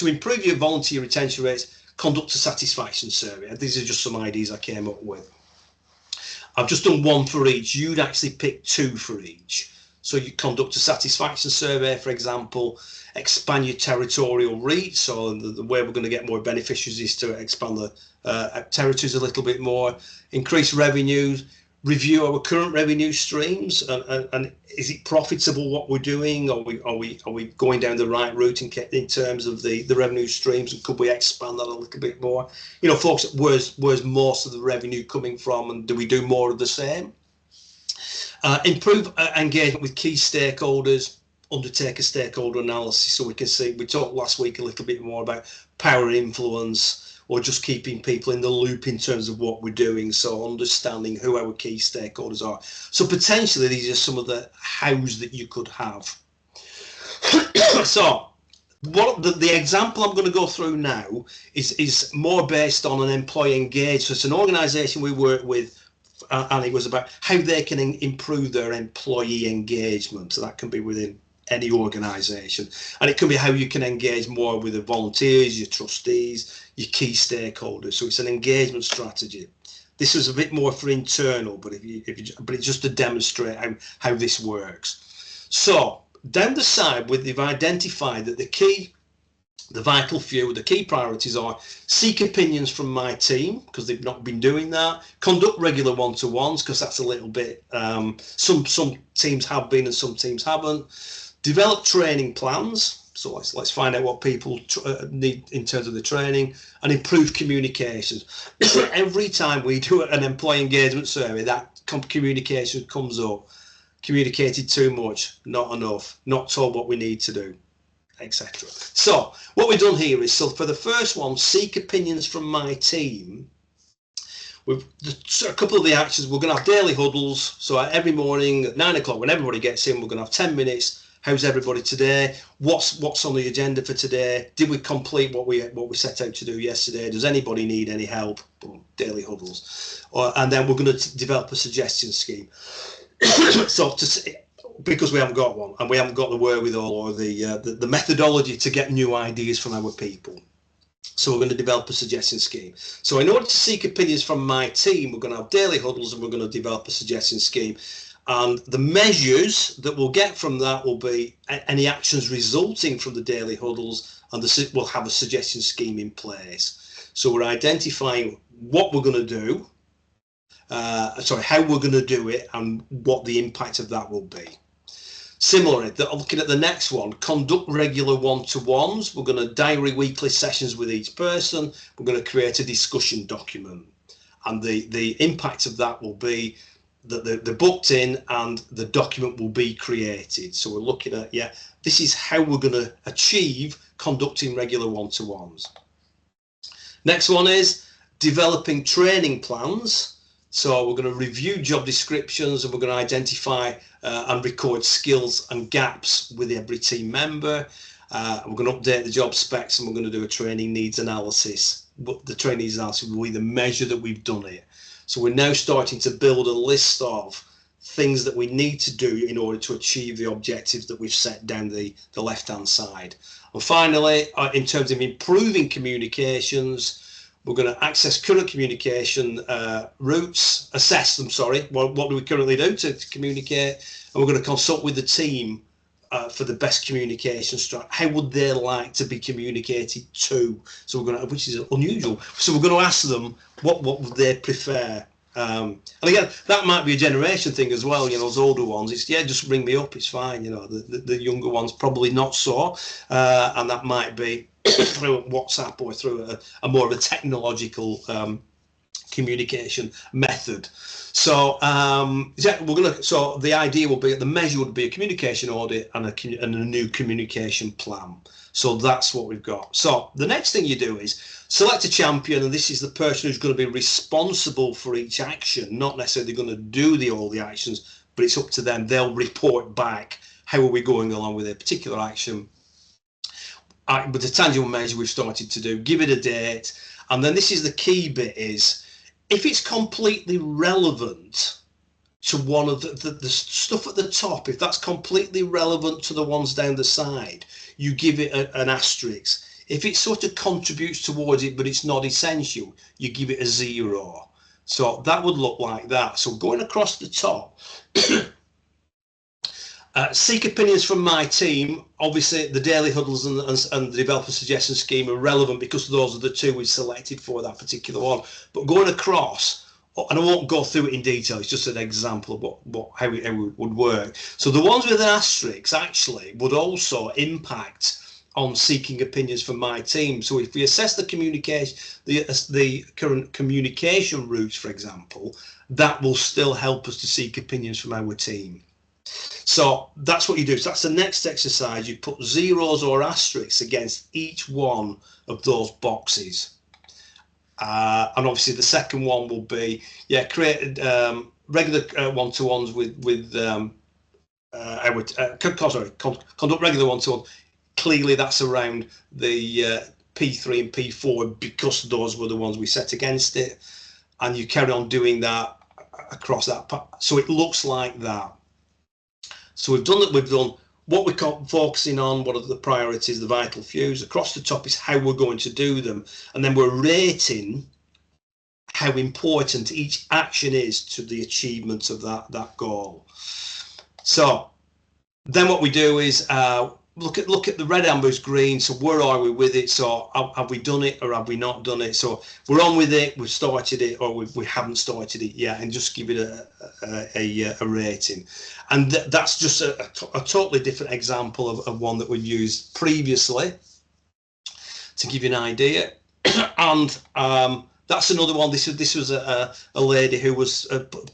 improve your volunteer retention rates, conduct a satisfaction survey. These are just some ideas I came up with. I've just done 1 for each. You'd actually pick 2 for each. So you conduct a satisfaction survey, for example, expand your territorial reach. So the way we're going to get more beneficiaries is to expand the territories a little bit more, increase revenues, review our current revenue streams, and is it profitable what we're doing? Are we going down the right route in terms of the revenue streams, and could we expand that a little bit more? Folks, where's most of the revenue coming from, and do we do more of the same? Improve engagement with key stakeholders, undertake a stakeholder analysis so we can see. We talked last week a little bit more about power and influence, or just keeping people in the loop in terms of what we're doing, so understanding who our key stakeholders are. So potentially these are some of the hows that you could have. So what the example I'm going to go through now is more based on an employee engagement. So it's an organisation we work with, and it was about how they can improve their employee engagement. So that can be within any organisation, and it can be how you can engage more with the volunteers, your trustees, your key stakeholders. So it's an engagement strategy. This is a bit more for internal, but but it's just to demonstrate how this works. So down the side, they've identified that the vital few, the key priorities are: seek opinions from my team, because they've not been doing that; conduct regular one-to-ones, because that's a little bit some teams have been and some teams haven't; develop training plans, so let's find out what people need in terms of the training; and improve communications. Every time we do an employee engagement survey, that communication comes up. Communicated too much, not enough, not told what we need to do, etc. So what we've done here is, so for the first one, seek opinions from my team. A couple of the actions, we're going to have daily huddles. So every morning at 9 o'clock, when everybody gets in, we're going to have 10 minutes. How's everybody today? What's on the agenda for today? Did we complete what we set out to do yesterday? Does anybody need any help? Boom, daily huddles. And then we're going to develop a suggestion scheme. So because we haven't got one, and we haven't got the wherewithal or the methodology to get new ideas from our people. So we're going to develop a suggestion scheme. So in order to seek opinions from my team, we're going to have daily huddles, and we're going to develop a suggestion scheme. And the measures that we'll get from that will be any actions resulting from the daily huddles, and we'll have a suggestion scheme in place. So we're identifying what we're going to do, how we're going to do it, and what the impact of that will be. Similarly, looking at the next one, conduct regular one-to-ones. We're going to diary weekly sessions with each person. We're going to create a discussion document. And the impact of that will be that they're booked in and the document will be created. So we're looking at, this is how we're going to achieve conducting regular one-to-ones. Next one is developing training plans. So we're going to review job descriptions, and we're going to identify and record skills and gaps with every team member. We're going to update the job specs, and we're going to do a training needs analysis. But the training needs analysis will be the measure that we've done it. So we're now starting to build a list of things that we need to do in order to achieve the objectives that we've set down the left-hand side. And finally, in terms of improving communications, we're going to access current communication routes, assess them, what do we currently do to communicate, and we're going to consult with the team for the best communication strategy. How would they like to be communicated to? So we're going to, which is unusual. So we're going to ask them what would they prefer. And again, that might be a generation thing as well. Those older ones, it's just ring me up, it's fine. The younger ones probably not so, and that might be through WhatsApp or through a more of a technological communication method. So so the idea will be, the measure would be a communication audit and a new communication plan. So that's what we've got. So the next thing you do is select a champion, and this is the person who's going to be responsible for each action, not necessarily going to do all the actions, but it's up to them. They'll report back, how are we going along with a particular action. With the tangible measure we've started to do, give it a date. And then this is the key bit, is if it's completely relevant to one of the stuff at the top, if that's completely relevant to the ones down the side, you give it an asterisk. If it sort of contributes towards it, but it's not essential, you give it a 0. So that would look like that. So going across the top, seek opinions from my team. Obviously, the daily huddles and the developer suggestion scheme are relevant because those are the two we've selected for that particular one. But going across, and I won't go through it in detail, it's just an example of how it would work. So the ones with an asterisk actually would also impact on seeking opinions from my team. So if we assess the communication, the current communication routes, for example, that will still help us to seek opinions from our team. So that's what you do. So that's the next exercise. You put zeros or asterisks against each one of those boxes. And obviously the second one will be, create regular one-to-ones conduct regular one-to-ones. Clearly that's around the P3 and P4 because those were the ones we set against it. And you carry on doing that across that. So it looks like that. So we've done that. We've done what we're focusing on, what are the priorities, the vital fews. Across the top is how we're going to do them. And then we're rating how important each action is to the achievement of that goal. So then what we do is look at the red, amber's green. So where are we with it? So have we done it or have we not done it? So we're on with it, we've started it, or we haven't started it yet, and just give it a rating. And that's just a totally different example of one that we've used previously to give you an idea. And that's another one. This was a lady who was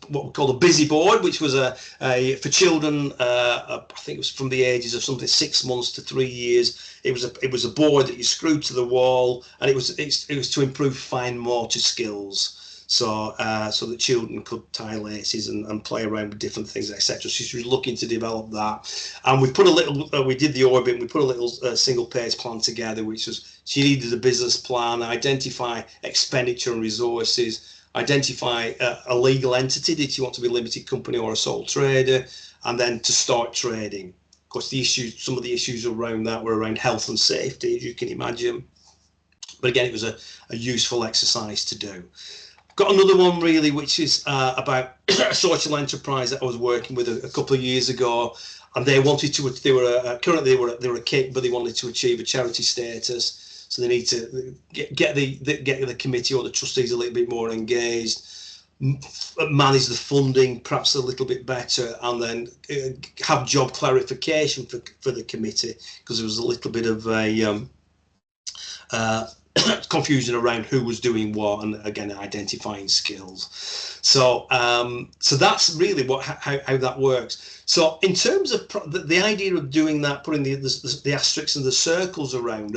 what we call a busy board, which was for children. I think it was from the ages of something 6 months to 3 years. It was a board that you screwed to the wall, and it was to improve fine motor skills. So that children could tie laces and play around with different things, etc. So she was looking to develop that, and we put a little. We did the orbit. We put a little single-page plan together, which was she needed a business plan, identify expenditure and resources, identify a legal entity. Did she want to be a limited company or a sole trader, and then to start trading. Of course, some of the issues around that were around health and safety, as you can imagine. But again, it was a useful exercise to do. Got another one really, which is about a social enterprise that I was working with a couple of years ago, and they wanted to. They were currently they were a KIC, but they wanted to achieve a charity status. So they need to get the committee or the trustees a little bit more engaged, manage the funding perhaps a little bit better, and then have job clarification for the committee, because there was a little bit of a confusion around who was doing what, and again identifying skills. So so that's really how that works. So in terms of the idea of doing that, putting the asterisks and the circles around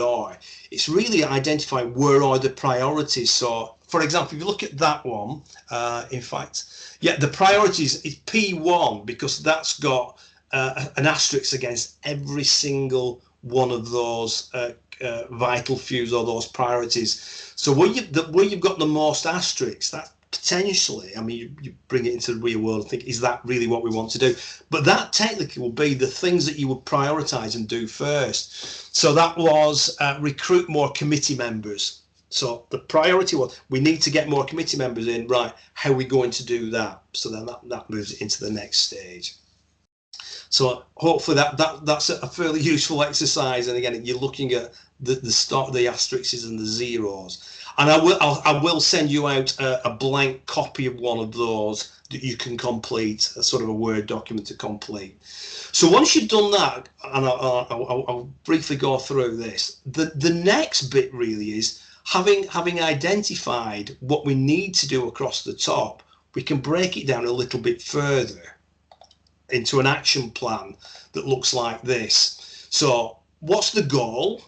it's really identifying where are the priorities. So for example, if you look at that one, in fact, yeah, the priorities is P1, because that's got an asterisk against every single one of those vital fews or those priorities. So where you've got the most asterisks, that potentially, I mean, you bring it into the real world and think, is that really what we want to do? But that technically will be the things that you would prioritize and do first. So that was recruit more committee members. So the priority was, we need to get more committee members in, right? How are we going to do that? So then that moves it into the next stage. So hopefully that's a fairly useful exercise. And again, you're looking at the start of the asterisks and the zeros. And I will send you out a blank copy of one of those that you can complete, a sort of a Word document to complete. So once you've done that, and I'll briefly go through this, the next bit really is having identified what we need to do across the top, we can break it down a little bit further into an action plan that looks like this. So what's the goal?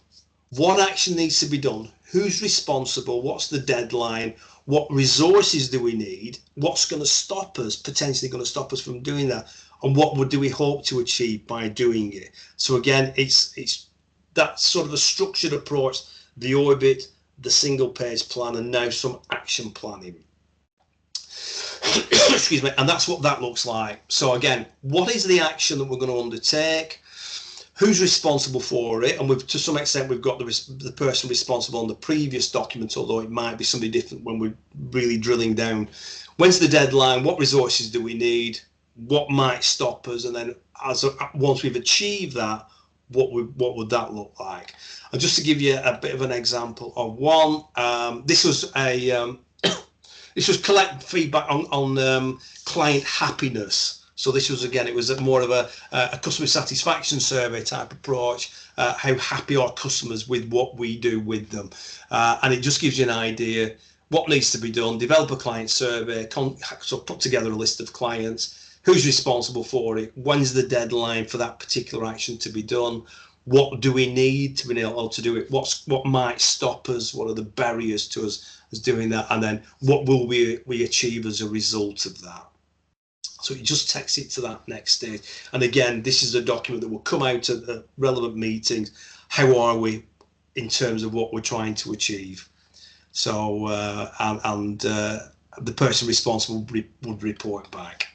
What action needs to be done? Who's responsible? What's the deadline? What resources do we need? What's going to stop us, potentially going to stop us from doing that? And what do we hope to achieve by doing it? So again, it's that sort of a structured approach, the orbit, the single page plan, and now some action planning. Excuse me, and that's what that looks like. So again, what is the action that we're going to undertake? Who's responsible for it? And to some extent, we've got the person responsible on the previous document, although it might be somebody different when we're really drilling down. When's the deadline? What resources do we need? What might stop us? And then once we've achieved that, what would that look like? And just to give you a bit of an example of one, this was this was collect feedback on client happiness. So this was, again, it was more of a customer satisfaction survey type approach, how happy are customers with what we do with them. And it just gives you an idea what needs to be done, develop a client survey, so put together a list of clients, who's responsible for it, when's the deadline for that particular action to be done, what do we need to be able to do it, what might stop us, what are the barriers to us doing that, and then what will we achieve as a result of that. So it just takes it to that next stage. And again, this is a document that will come out at the relevant meetings. How are we in terms of what we're trying to achieve? So the person responsible would report back.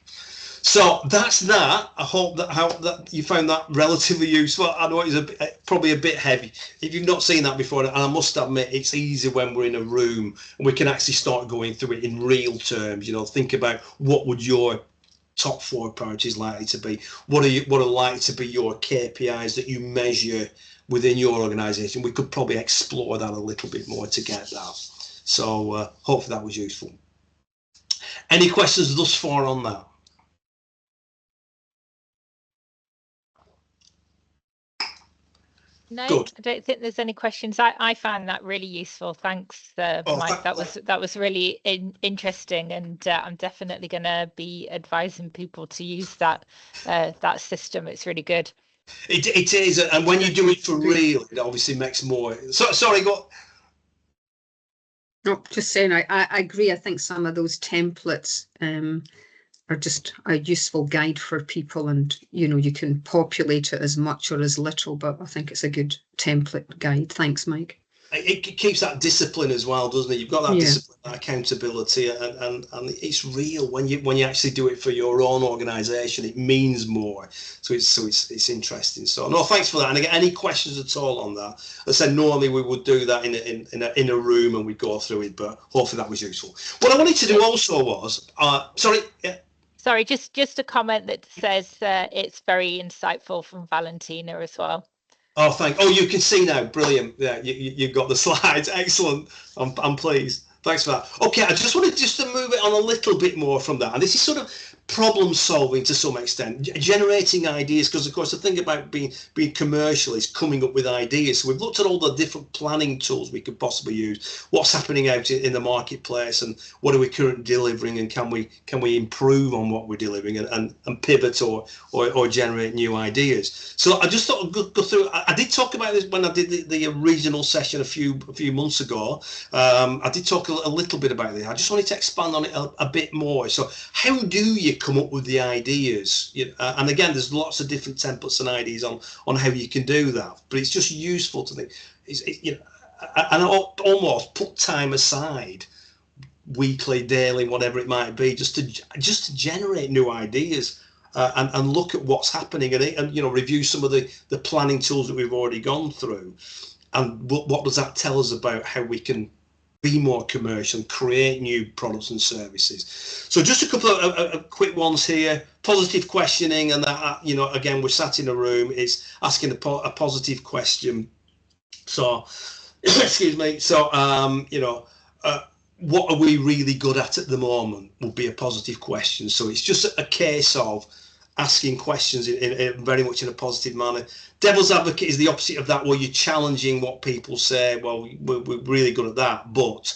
So that's that. I hope that you found that relatively useful. I know it's probably a bit heavy if you've not seen that before, and I must admit it's easy when we're in a room and we can actually start going through it in real terms. You know, think about what would your top 4 priorities likely to be. What are likely to be your KPIs that you measure within your organisation? We could probably explore that a little bit more to get that. So hopefully that was useful. Any questions thus far on that? No, Good. I don't think there's any questions. I found that really useful. Thanks, Mike. That was really interesting, and I'm definitely going to be advising people to use that system. It's really good. It is, and when you do it for real, it obviously makes more. Sorry, go. No, just saying, I agree. I think some of those templates are just a useful guide for people, and you can populate it as much or as little, but I think it's a good template guide. Thanks, Mike. it keeps that discipline as well, doesn't it? You've got that discipline, that accountability, and it's real when you actually do it for your own organisation. It means more. So it's interesting. So no, thanks for that. And again, any questions at all on that? As I said, normally we would do that in a room and we'd go through it, but hopefully that was useful. What I wanted to do also was, sorry. Yeah. Sorry, just a comment that says it's very insightful from Valentina as well. Oh, oh, you can see now. Brilliant. Yeah, you've got the slides. Excellent. I'm pleased. Thanks for that. Okay, I just wanted to move it on a little bit more from that. And this is sort of problem solving to some extent, generating ideas, because of course the thing about being commercial is coming up with ideas. So we've looked at all the different planning tools we could possibly use, what's happening out in the marketplace, and what are we currently delivering, and can we improve on what we're delivering, and pivot or generate new ideas. So I just thought I'd go through. I did talk about this when I did the original session a few months ago. I did talk a little bit about this. I just wanted to expand on it a bit more. So how do you come up with the ideas? And again, there's lots of different templates and ideas on how you can do that, but it's just useful to think, and almost put time aside, weekly, daily, whatever it might be, just to generate new ideas, and look at what's happening, and review some of the planning tools that we've already gone through, and what does that tell us about how we can be more commercial and create new products and services. So just a couple of quick ones here. Positive questioning, and that, again, we're sat in a room, it's asking a positive question. So excuse me. So what are we really good at the moment would be a positive question. So it's just a case of asking questions in very much in a positive manner. Devil's advocate is the opposite of that, where you're challenging what people say. Well, we're really good at that, but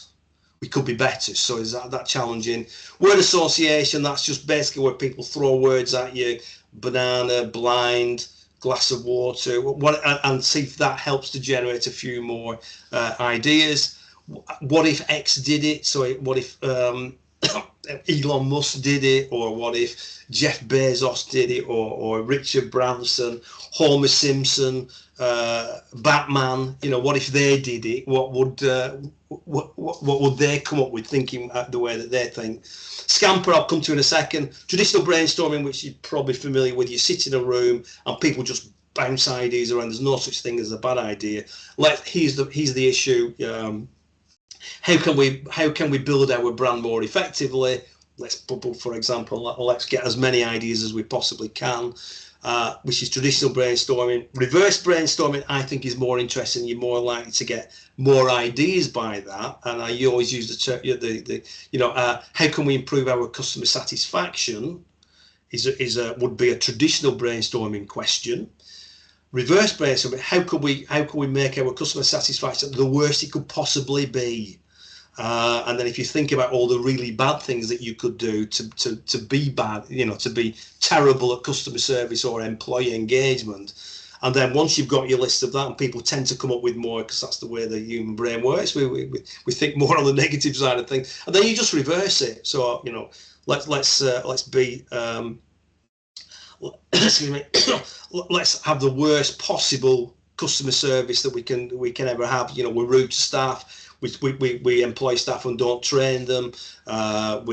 we could be better. So is that challenging? Word association, that's just basically where people throw words at you: banana, blind, glass of water, and see if that helps to generate a few more ideas. What if X did it? So what if Elon Musk did it, or what if Jeff Bezos did it, or Richard Branson, Homer Simpson, Batman? What if they did it? What would they come up with, thinking the way that they think? Scamper, I'll come to in a second. Traditional brainstorming, which you're probably familiar with. You sit in a room and people just bounce ideas around. There's no such thing as a bad idea. Here's the issue. How can we build our brand more effectively? For example, let's get as many ideas as we possibly can, which is traditional brainstorming. Reverse brainstorming, I think, is more interesting. You're more likely to get more ideas by that. And I always use how can we improve our customer satisfaction? Would be a traditional brainstorming question. Reverse brainstorming, how can we make our customer satisfaction the worst it could possibly be? And then if you think about all the really bad things that you could do to be bad, to be terrible at customer service or employee engagement, and then once you've got your list of that, and people tend to come up with more, because that's the way the human brain works, we think more on the negative side of things, and then you just reverse it. So let's be excuse me, let's have the worst possible customer service that we can ever have. We're rude to staff. We employ staff and don't train them. The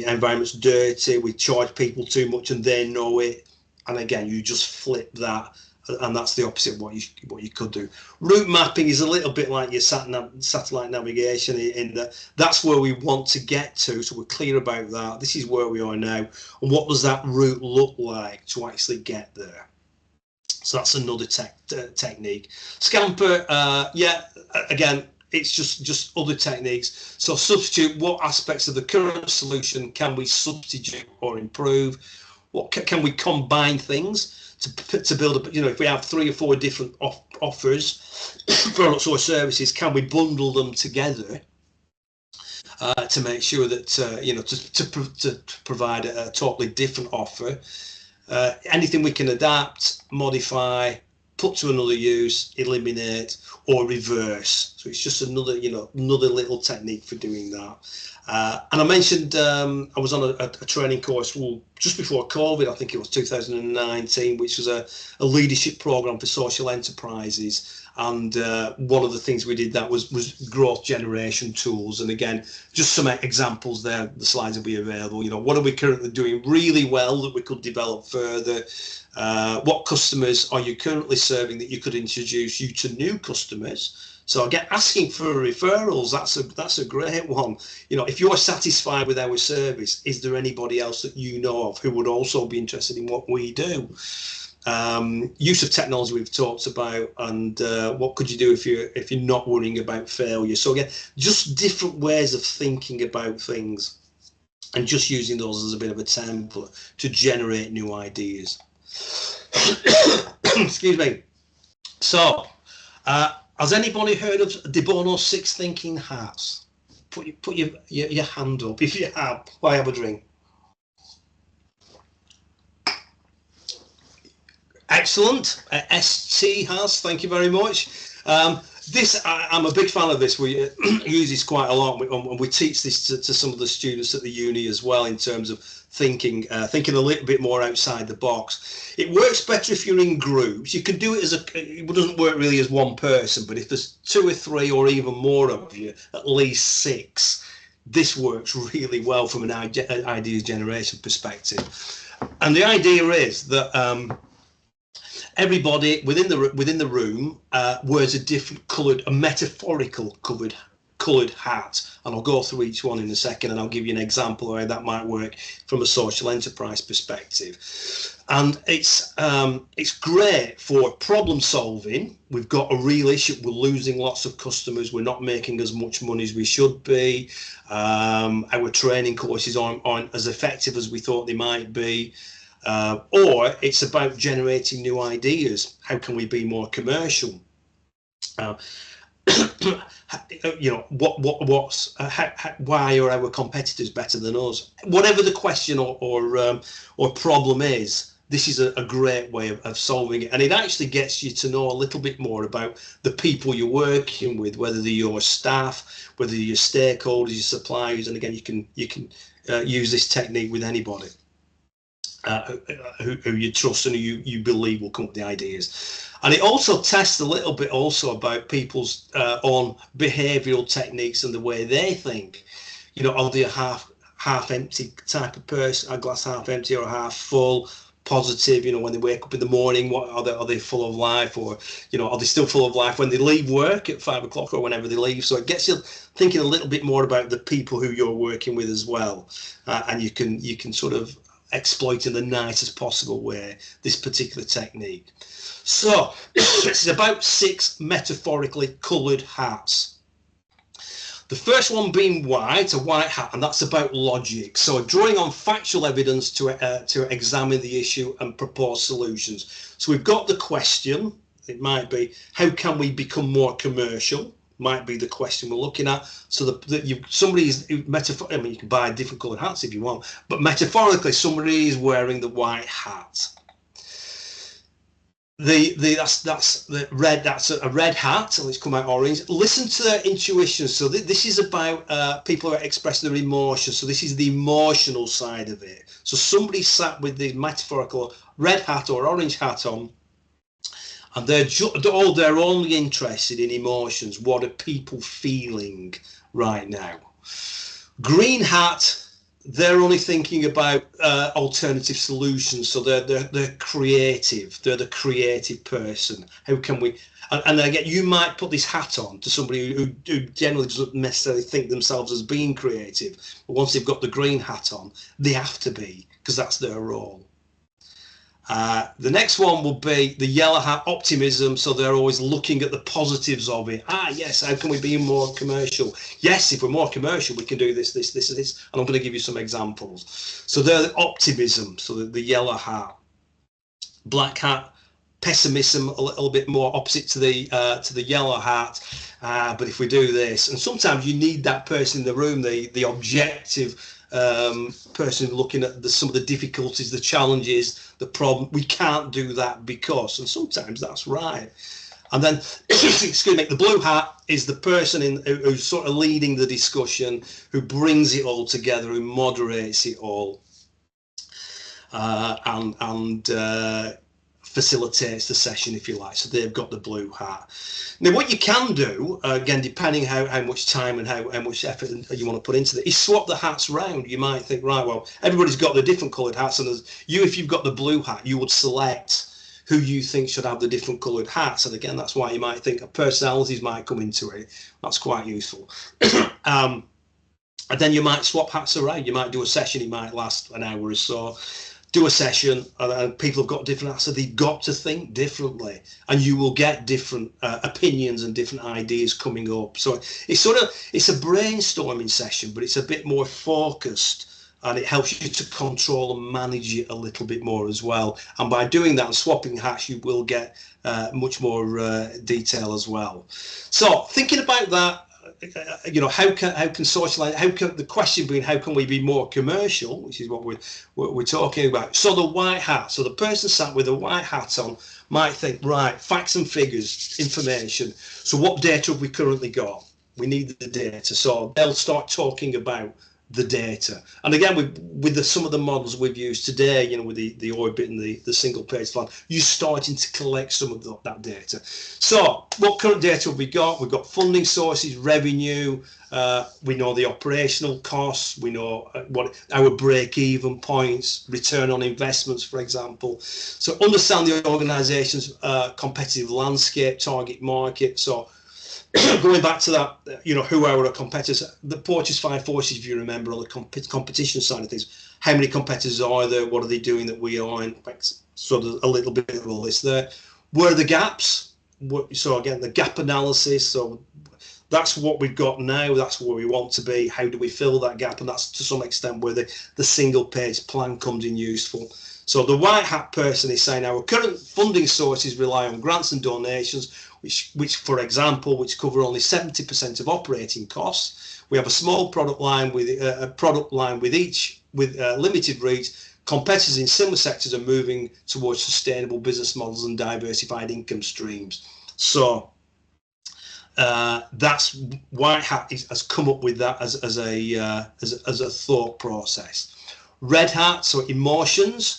environment's dirty. We charge people too much and they know it. And again, you just flip that, and that's the opposite of what you could do. Route mapping is a little bit like your satellite navigation, in that that's where we want to get to. So we're clear about that. This is where we are now, and what does that route look like to actually get there? So that's another technique. Scamper, again, it's just other techniques. So substitute, what aspects of the current solution can we substitute or improve? What can we combine things to build up? If we have 3 or 4 different offers, products or services, can we bundle them together to make sure that to provide a totally different offer? Anything we can adapt, modify, put to another use, eliminate, or reverse. So it's just another little technique for doing that. And I mentioned I was on a training course just before COVID, I think it was 2019, which was a leadership program for social enterprises. And one of the things we did that was growth generation tools. And again, just some examples there. The slides will be available. You know, what are we currently doing really well that we could develop further? What customers are you currently serving that you could introduce you to new customers? So again, asking for referrals, that's a great one. You know, if you're satisfied with our service, is there anybody else that you know of who would also be interested in what we do? Use of technology we've talked about, and what could you do if you're not worrying about failure? So again, just different ways of thinking about things, and just using those as a bit of a template to generate new ideas. Excuse me. So, has anybody heard of De Bono's 6 thinking hats? Put your hand up if you have. Why have a drink? Excellent. ST has. Thank you very much. I'm a big fan of this. We use this quite a lot, and we teach this to some of the students at the uni as well, in terms of thinking a little bit more outside the box. It works better if you're in groups. You can do it it doesn't work really as one person, but if there's 2 or 3 or even more of you, at least 6, this works really well from an ideas generation perspective. And the idea is that everybody within the room wears a different coloured, a metaphorical coloured hat, and I'll go through each one in a second, and I'll give you an example of how that might work from a social enterprise perspective. And it's great for problem solving. We've got a real issue. We're losing lots of customers. We're not making as much money as we should be. Our training courses aren't as effective as we thought they might be. Or it's about generating new ideas. How can we be more commercial? You know, why are our competitors better than us? Whatever the question or problem is, this is a great way of solving it, and it actually gets you to know a little bit more about the people you're working with, whether they're your staff, whether they're your stakeholders, your suppliers, and again, you can use this technique with anybody who you trust and who you believe will come up with the ideas. And it also tests a little bit also about people's own behavioural techniques and the way they think. You know, are they a half empty type of person, a glass half empty or half full, positive? You know, when they wake up in the morning, what are they full of life, or you know, are they still full of life when they leave work at 5 o'clock or whenever they leave? So it gets you thinking a little bit more about the people who you're working with as well, and you can sort of exploit in the nicest possible way this particular technique. So this is about 6 metaphorically coloured hats. The first one being white, a white hat, and that's about logic. So drawing on factual evidence to examine the issue and propose solutions. So we've got the question. It might be, how can we become more commercial? Might be the question we're looking at. So somebody's metaphor. I mean, you can buy different coloured hats if you want, but metaphorically, somebody is wearing the white hat. That's the red. That's a red hat, and it's come out orange. Listen to their intuition. So this is about people who express their emotions. So this is the emotional side of it. So somebody sat with the metaphorical red hat or orange hat on, and they're only interested in emotions. What are people feeling right now? Green hat, they're only thinking about alternative solutions. So they're creative. They're the creative person. How can we? And again, you might put this hat on to somebody who generally doesn't necessarily think themselves as being creative. But once they've got the green hat on, they have to be, because that's their role. The next one will be the yellow hat, optimism. So they're always looking at the positives of it. Yes, how can we be more commercial? Yes, if we're more commercial, we can do this, this, this, and this. And I'm going to give you some examples. So they're the optimism. So the yellow hat. Black hat, pessimism, a little bit more opposite to the yellow hat. But if we do this, and sometimes you need that person in the room, the objective person looking at some of the difficulties, the challenges, the problem. We can't do that because, and sometimes that's right. And then, excuse me, the blue hat is the person who's sort of leading the discussion, who brings it all together, who moderates it all. And facilitates the session, if you like. So they've got the blue hat. Now, what you can do, again, depending how much time and how much effort you want to put into it, is swap the hats round. You might think, right, well, everybody's got the different coloured hats, and if you've got the blue hat, you would select who you think should have the different coloured hats. And again, that's why you might think personalities might come into it. That's quite useful. And then you might swap hats around. You might do a session, it might last an hour or so. Do a session, and people have got different hats, so they've got to think differently, and you will get different opinions and different ideas coming up. So it's a brainstorming session, but it's a bit more focused, and it helps you to control and manage it a little bit more as well. And by doing that and swapping hats, you will get much more detail as well. So thinking about that, how can socialize? How can the question being how can we be more commercial, which is what we're talking about. So the white hat. So the person sat with a white hat on might think, right, facts and figures, information. So what data have we currently got? We need the data. So they'll start talking about the data. And again, with some of the models we've used today, with the orbit and the single page plan, you're starting to collect some of that data. So what current data have we got? We've got funding sources, revenue, we know the operational costs, we know what our break-even points, return on investments, for example. So understand the organization's competitive landscape, target market. So going back to that, who are our competitors? The Porches 5 Forces, if you remember, on the competition side of things, how many competitors are there? What are they doing that we aren't? So there's a little bit of a list there. Where are the gaps? So again, the gap analysis. So that's what we've got now. That's where we want to be. How do we fill that gap? And that's to some extent where the single page plan comes in useful. So the white hat person is saying our current funding sources rely on grants and donations, which for example, which cover only 70% of operating costs. We have a small product line with limited reach. Competitors in similar sectors are moving towards sustainable business models and diversified income streams. So that's white hat has come up with that as a thought process. Red hat, so emotions.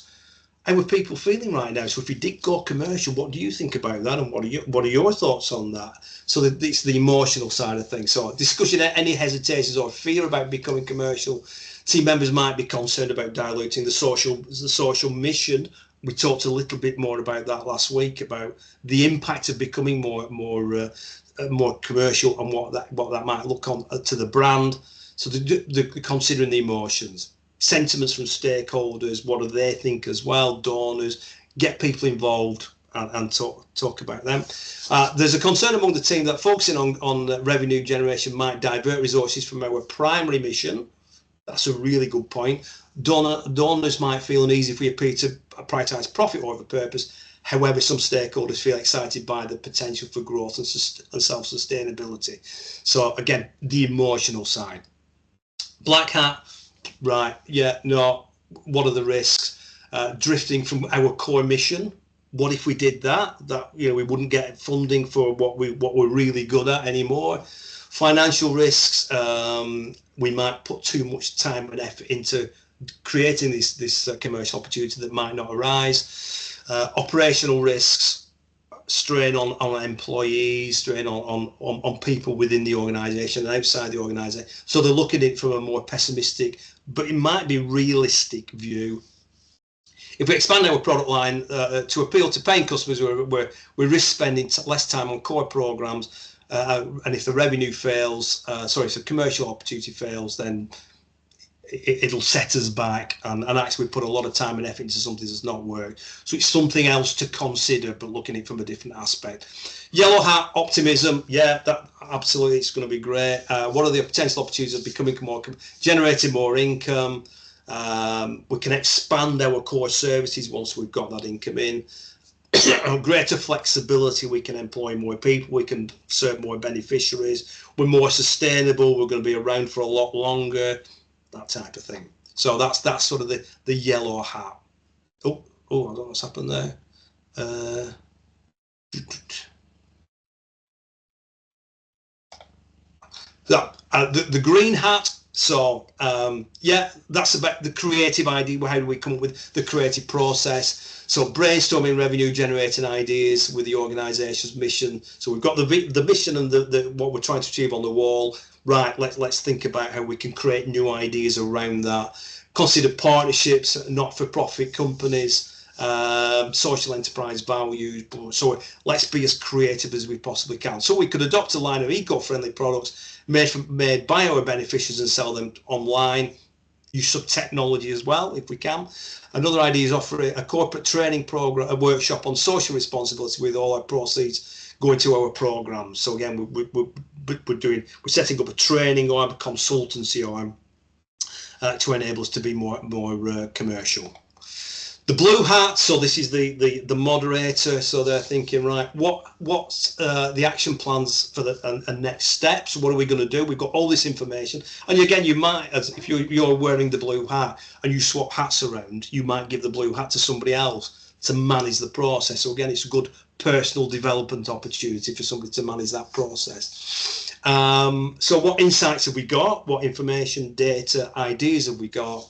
How are people feeling right now? So if we did go commercial, what do you think about that, and what are your thoughts on that? So it's the emotional side of things. So discussion any hesitations or fear about becoming commercial. Team members might be concerned about diluting the social mission. We talked a little bit more about that last week, about the impact of becoming more commercial and what that might look on to the brand. So they're considering the emotions. Sentiments from stakeholders, what do they think as well, donors, get people involved and talk about them. There's a concern among the team that focusing on revenue generation might divert resources from our primary mission. That's a really good point. Donors might feel uneasy if we appear to prioritise profit over purpose. However, some stakeholders feel excited by the potential for growth and self-sustainability. So again, the emotional side. Black hat. Right, yeah, no, what are the risks? Drifting from our core mission. What if we did that? We wouldn't get funding for what we're really good at anymore. Financial risks, we might put too much time and effort into creating this commercial opportunity that might not arise. Operational risks, strain on employees, strain on people within the organisation and outside the organisation. So they're looking at it from a more pessimistic, but it might be realistic view. If we expand our product line to appeal to paying customers, we risk spending less time on core programs, and if the revenue fails, if the commercial opportunity fails, then it'll set us back and actually put a lot of time and effort into something that's not worked. So it's something else to consider, but looking at it from a different aspect. Yellow hat optimism, yeah, that absolutely, it's going to be great. What are the potential opportunities of becoming generating more income? We can expand our core services once we've got that income in. Greater flexibility, we can employ more people, we can serve more beneficiaries, we're more sustainable, we're going to be around for a lot longer, that type of thing. So that's sort of the yellow hat. Oh, I don't know what's happened there. The green hat, So yeah, that's about the creative idea. How do we come up with the creative process? So brainstorming revenue generating ideas with the organization's mission. So we've got the mission and the what we're trying to achieve on the wall. Right, let's think about how we can create new ideas around that. Consider partnerships, not-for-profit companies, social enterprise values. So let's be as creative as we possibly can. So we could adopt a line of eco-friendly products made by our beneficiaries and sell them online. Use some technology as well if we can. Another idea is offer a corporate training program, a workshop on social responsibility with all our proceeds going to our programs. So again, we're setting up a training or a consultancy arm to enable us to be more commercial. The blue hat, so this is the moderator, so they're thinking, right, what's the action plans for the next steps? What are we going to do? We've got all this information, and again, you might, as if you're wearing the blue hat and you swap hats around, you might give the blue hat to somebody else to manage the process. So again, it's a good personal development opportunity for somebody to manage that process. So what insights have we got? What information, data, ideas have we got?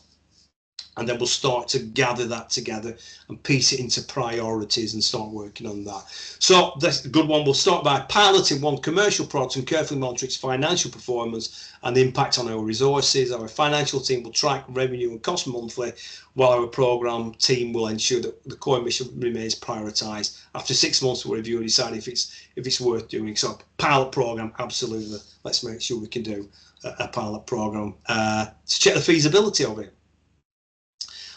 And then we'll start to gather that together and piece it into priorities and start working on that. So that's a good one. We'll start by piloting one commercial product and carefully monitor its financial performance and the impact on our resources. Our financial team will track revenue and cost monthly, while our program team will ensure that the core mission remains prioritized. After 6 months, we'll review and decide if it's worth doing. So pilot program, absolutely. Let's make sure we can do a pilot program to check the feasibility of it.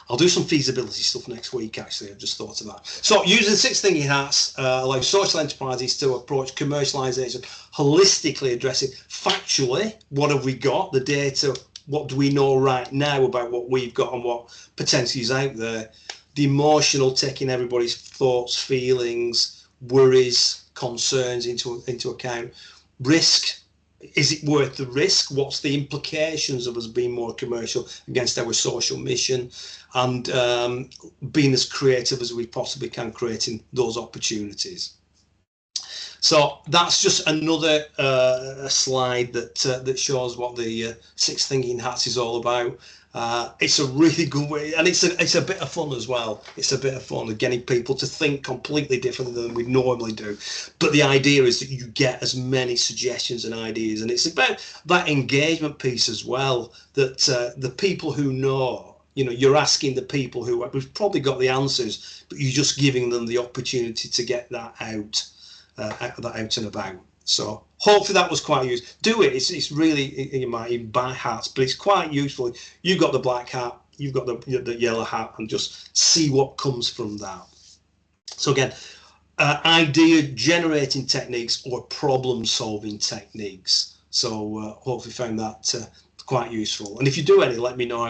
I'll do some feasibility stuff next week, actually. I've just thought of that. So using the 6 thinking hats allows social enterprises to approach commercialisation holistically, addressing factually what have we got, the data, what do we know right now about what we've got and what potentially is out there, the emotional, taking everybody's thoughts, feelings, worries, concerns into account, risk. Is it worth the risk? What's the implications of us being more commercial against our social mission, and being as creative as we possibly can, creating those opportunities? So that's just another slide that shows what the 6 thinking hats is all about. It's a really good way, and it's a bit of fun as well. It's a bit of fun of getting people to think completely differently than we normally do. But the idea is that you get as many suggestions and ideas, and it's about that engagement piece as well. That the people who know, you're asking the people who've probably got the answers, but you're just giving them the opportunity to get that out and about. So hopefully that was quite useful. Do it. It's really, you might even buy hats, but it's quite useful. You've got the black hat, you've got the yellow hat, and just see what comes from that. So again, idea generating techniques or problem solving techniques. So hopefully found that quite useful. And if you do any, let me know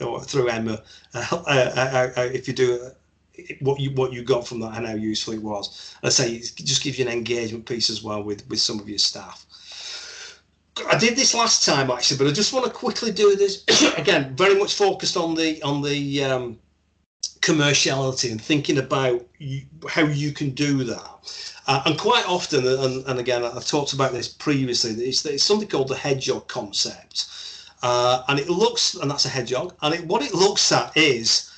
or through Emma if you do what you got from that and how useful it was. I say it just gives you an engagement piece as well with some of your staff. I did this last time actually, but I just want to quickly do this again. Very much focused on the commerciality and thinking about how you can do that. And quite often, and again, I've talked about this previously. It's something called the hedgehog concept, and that's a hedgehog. And what it looks at is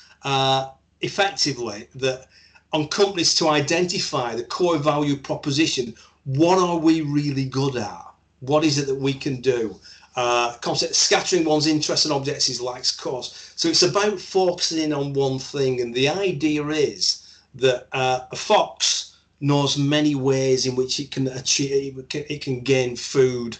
effectively that on companies to identify the core value proposition. What are we really good at? What is it that we can do? Concept scattering one's interests and objectives lacks course. So it's about focusing on one thing, and the idea is that a fox knows many ways in which it can achieve, it can gain food.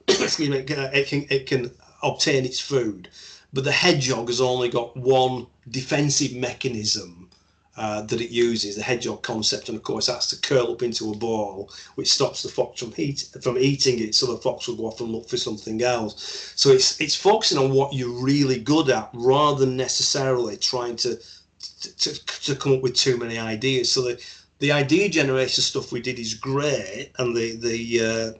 Excuse me, it can obtain its food. But the hedgehog has only got one defensive mechanism that it uses, the hedgehog concept, and of course that's to curl up into a ball, which stops the fox from eating it, so the fox will go off and look for something else. So it's focusing on what you're really good at rather than necessarily trying to come up with too many ideas. So the idea generation stuff we did is great, and the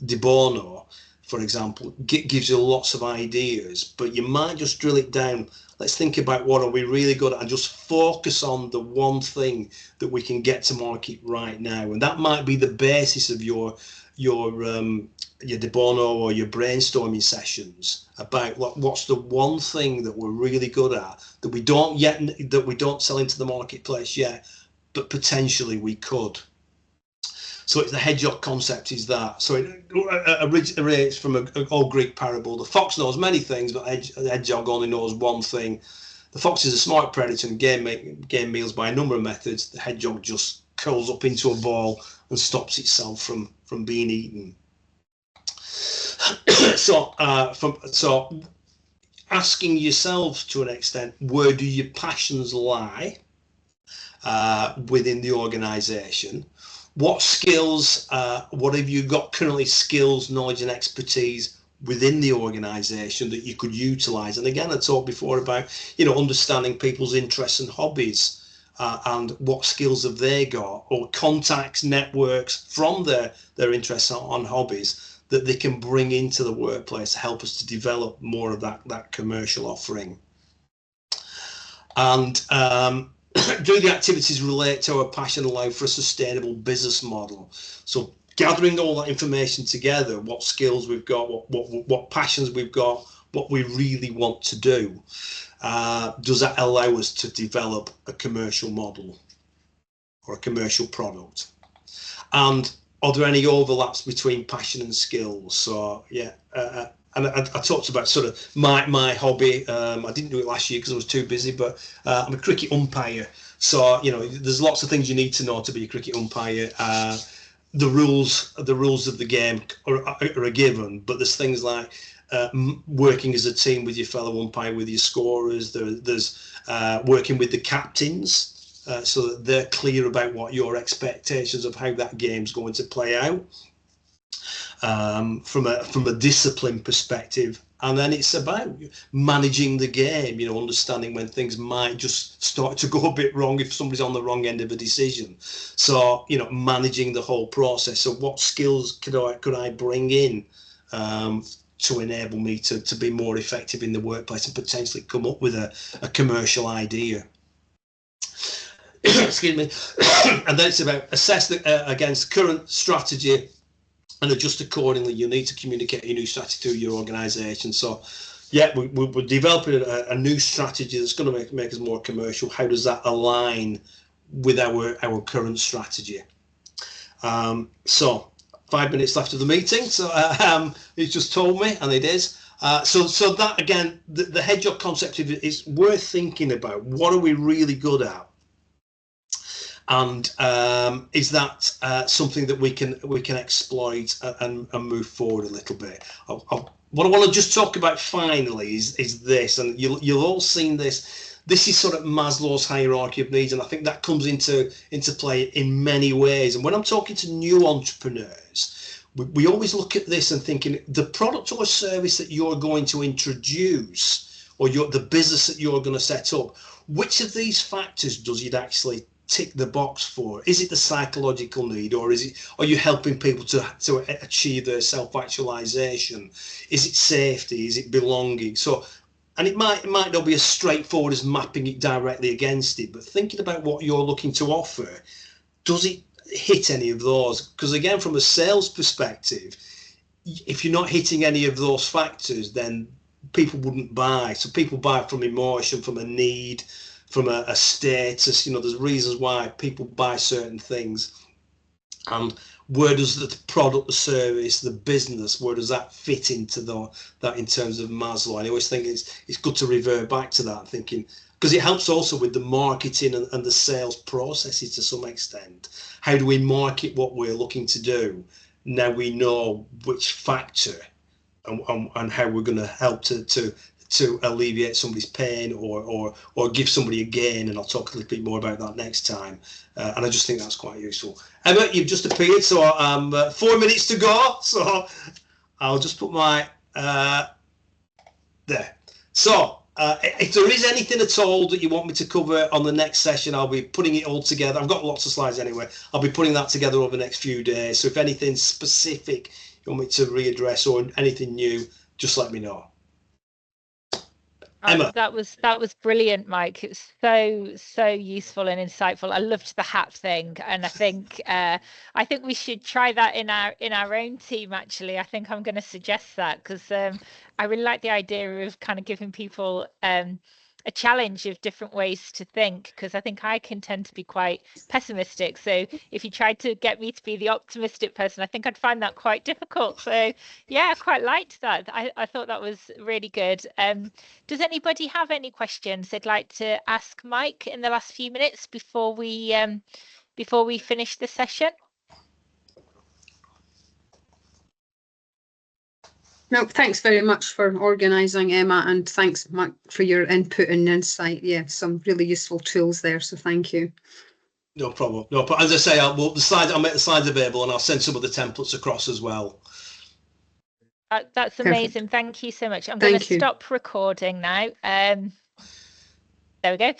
De Bono, for example, gives you lots of ideas, but you might just drill it down. Let's think about what are we really good at and just focus on the one thing that we can get to market right now. And that might be the basis of your your de bono or your brainstorming sessions about what's the one thing that we're really good at that we don't sell into the marketplace yet, but potentially we could. So it's the hedgehog concept is that. So it originates from an old Greek parable. The fox knows many things, but the hedgehog only knows one thing. The fox is a smart predator and gain meals by a number of methods. The hedgehog just curls up into a ball and stops itself from being eaten. So asking yourselves to an extent, where do your passions lie within the organisation? What skills, what have you got currently, skills, knowledge and expertise within the organisation that you could utilise? And again, I talked before about, understanding people's interests and hobbies, and what skills have they got, or contacts, networks from their interests and hobbies that they can bring into the workplace to help us to develop more of that commercial offering. And do the activities relate to our passion, allow for a sustainable business model? So gathering all that information together, what skills we've got, what passions we've got, what we really want to do, does that allow us to develop a commercial model or a commercial product? And are there any overlaps between passion and skills? So yeah, and I talked about sort of my hobby. I didn't do it last year because I was too busy, but I'm a cricket umpire. So there's lots of things you need to know to be a cricket umpire. The rules of the game are a given, but there's things like working as a team with your fellow umpire, with your scorers. There's working with the captains. So that they're clear about what your expectations of how that game's going to play out, from a discipline perspective. And then it's about managing the game, understanding when things might just start to go a bit wrong if somebody's on the wrong end of a decision. So, managing the whole process. So what skills could I bring in to enable me to be more effective in the workplace and potentially come up with a commercial idea? Excuse me. And then it's about assess against current strategy and adjust accordingly. You need to communicate your new strategy to your organisation. So yeah, we're developing a new strategy that's going to make us more commercial. How does that align with our current strategy? So 5 minutes left of the meeting. So he's just told me, and it is. So that again, the hedgehog concept is worth thinking about. What are we really good at? And is that something that we can exploit and move forward a little bit? What I want to just talk about finally is this, and you've all seen this. This is sort of Maslow's hierarchy of needs, and I think that comes into play in many ways. And when I'm talking to new entrepreneurs, we always look at this and thinking the product or service that you're going to introduce, or the business that you're going to set up, which of these factors does it actually tick the box for? Is it the psychological need, or are you helping people to achieve their self-actualization? Is it safety? Is it belonging? So, and it might not be as straightforward as mapping it directly against it, but thinking about what you're looking to offer, does it hit any of those? Because again, from a sales perspective, if you're not hitting any of those factors, then people wouldn't buy. So people buy from emotion, from a need, from a status. There's reasons why people buy certain things. And where does the product, the service, the business, where does that fit into that in terms of Maslow? And I always think it's good to revert back to that, thinking, because it helps also with the marketing and the sales processes to some extent. How do we market what we're looking to do? Now we know which factor and how we're going to help to alleviate somebody's pain or give somebody a gain, and I'll talk a little bit more about that next time. And I just think that's quite useful. Emma, you've just appeared, so 4 minutes to go. So I'll just put my there. So if there is anything at all that you want me to cover on the next session, I'll be putting it all together. I've got lots of slides anyway. I'll be putting that together over the next few days. So if anything specific you want me to readdress or anything new, just let me know. Emma. That was brilliant, Mike. It was so useful and insightful. I loved the hat thing, and I think we should try that in our own team. Actually, I think I'm going to suggest that because I really like the idea of kind of giving people a challenge of different ways to think, because I think I can tend to be quite pessimistic. So if you tried to get me to be the optimistic person, I think I'd find that quite difficult. So yeah, I quite liked that. I thought that was really good. Does anybody have any questions they'd like to ask Mike in the last few minutes before we finish the session? No, thanks very much for organising, Emma, and thanks, Mike, for your input and insight. Yeah, some really useful tools there, so thank you. No problem. No, but as I say, I'll make the slides available, and I'll send some of the templates across as well. That's amazing. Perfect. Thank you so much. I'm going to stop recording now. There we go.